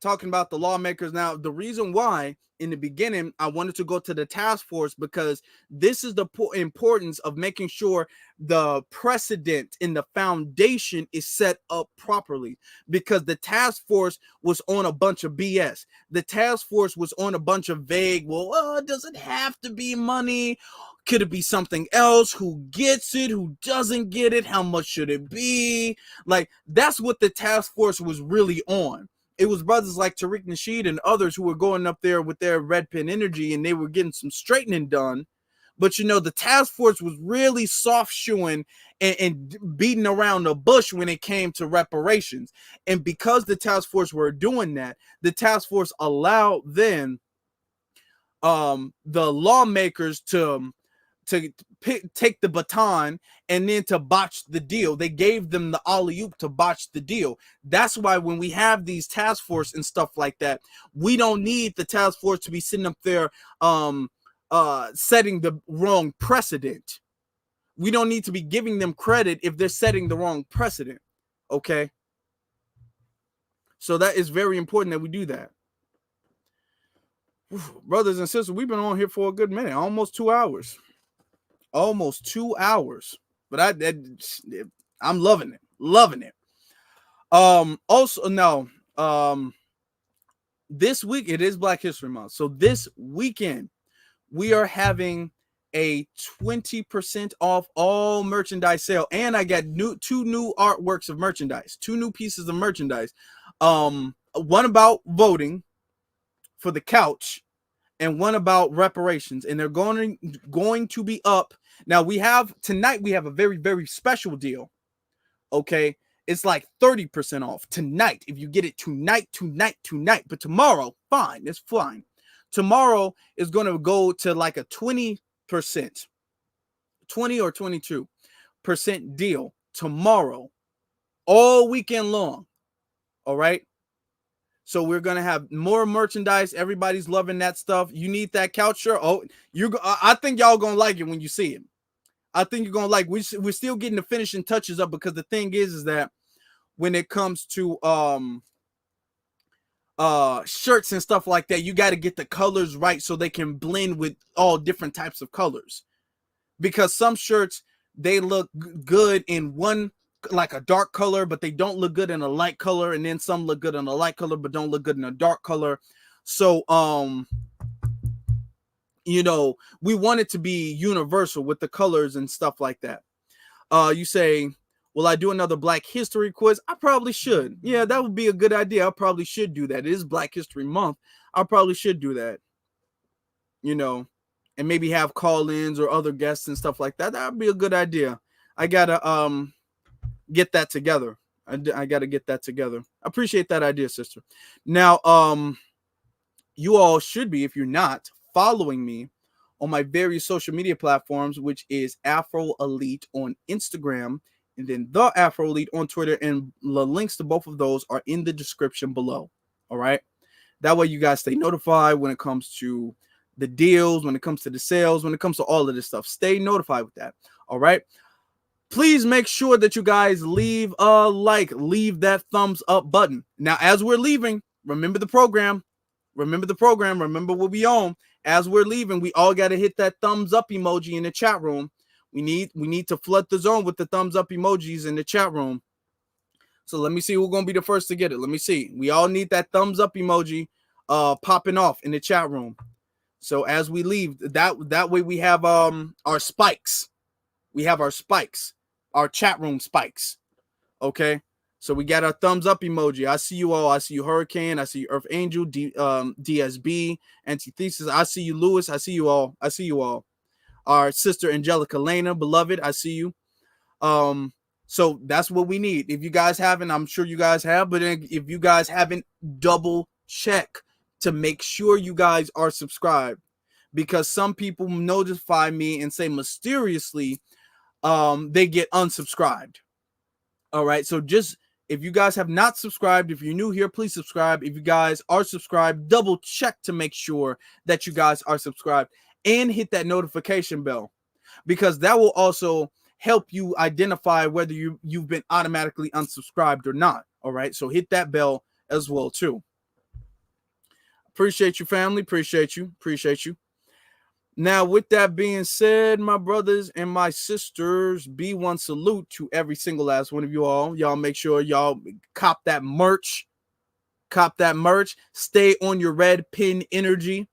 Talking about the lawmakers now, the reason why in the beginning I wanted to go to the task force, because this is the importance of making sure the precedent in the foundation is set up properly, because the task force was on a bunch of BS. The task force was on a bunch of vague, well, does it have to be money? Could it be something else? Who gets it? Who doesn't get it? How much should it be? Like, that's what the task force was really on. It was brothers like Tariq Nasheed and others who were going up there with their red pen energy, and they were getting some straightening done. But, you know, the task force was really soft shoeing and beating around the bush when it came to reparations. And because the task force were doing that, the task force allowed then the lawmakers to take the baton and then to botch the deal. They gave them the alley-oop to botch the deal. That's why when we have these task force and stuff like that, we don't need the task force to be sitting up there setting the wrong precedent. We don't need to be giving them credit if they're setting the wrong precedent. Okay? So that is very important that we do that. Brothers and sisters, we've been on here for a good minute, almost 2 hours. Almost 2 hours, but I'm loving it. Also now, this week it is Black History Month, so this weekend we are having a 20% off all merchandise sale, and I got two new artworks of merchandise, 2 new pieces of merchandise. One about voting for the couch, and one about reparations, and they're going to be up. Now we have a very, very special deal. Okay, it's like 30% off tonight if you get it tonight. But tomorrow, fine, it's fine. Tomorrow is going to go to like a 20%, 20 or 22% deal tomorrow, all weekend long. All right. So we're going to have more merchandise. Everybody's loving that stuff. You need that couch shirt. Oh, I think y'all going to like it when you see it. I think you're going to like, we're still getting the finishing touches up, because the thing is that when it comes to shirts and stuff like that, you got to get the colors right so they can blend with all different types of colors. Because some shirts, they look good in one, like a dark color, but they don't look good in a light color, and then some look good in a light color but don't look good in a dark color. So you know, we want it to be universal with the colors and stuff like that. You say, will I do another Black History quiz? I probably should. Yeah, that would be a good idea. I probably should do that. It is Black History Month. I probably should do that, you know, and maybe have call-ins or other guests and stuff like that. That would be a good idea. I gotta get that together. I got to get that together. I appreciate that idea, sister. Now, you all should be, if you're not, following me on my various social media platforms, which is Afro Elite on Instagram, and then the Afro Elite on Twitter, and the links to both of those are in the description below. All right. That way you guys stay notified when it comes to the deals, when it comes to the sales, when it comes to all of this stuff. Stay notified with that. All right. Please make sure that you guys leave a like, leave that thumbs up button. Now, as we're leaving, remember the program. Remember the program. Remember what we on. As we're leaving, we all got to hit that thumbs up emoji in the chat room. We need to flood the zone with the thumbs up emojis in the chat room. So let me see who's going to be the first to get it. Let me see. We all need that thumbs up emoji popping off in the chat room. So as we leave, that way we have our spikes. We have our spikes, our chat room spikes. Okay. So we got our thumbs up emoji. I see you all. I see you, Hurricane. I see you, Earth Angel, DSB, Antithesis. I see you, Lewis. I see you all. I see you all. Our sister Angelica Lena, beloved. I see you. So that's what we need. If you guys haven't, I'm sure you guys have, but if you guys haven't, double check to make sure you guys are subscribed, because some people notify me and say mysteriously they get unsubscribed. All right, so just if you guys have not subscribed, if you're new here, please subscribe. If you guys are subscribed, double check to make sure that you guys are subscribed, and hit that notification bell, because that will also help you identify whether you've been automatically unsubscribed or not. All right, so hit that bell as well too. Appreciate you, family. Appreciate you. Now, with that being said, my brothers and my sisters, B1 salute to every single last one of you all. Y'all make sure y'all cop that merch. Stay on your red pin energy.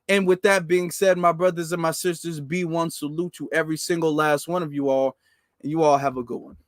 And with that being said, my brothers and my sisters, B1 salute to every single last one of you all. And you all have a good one.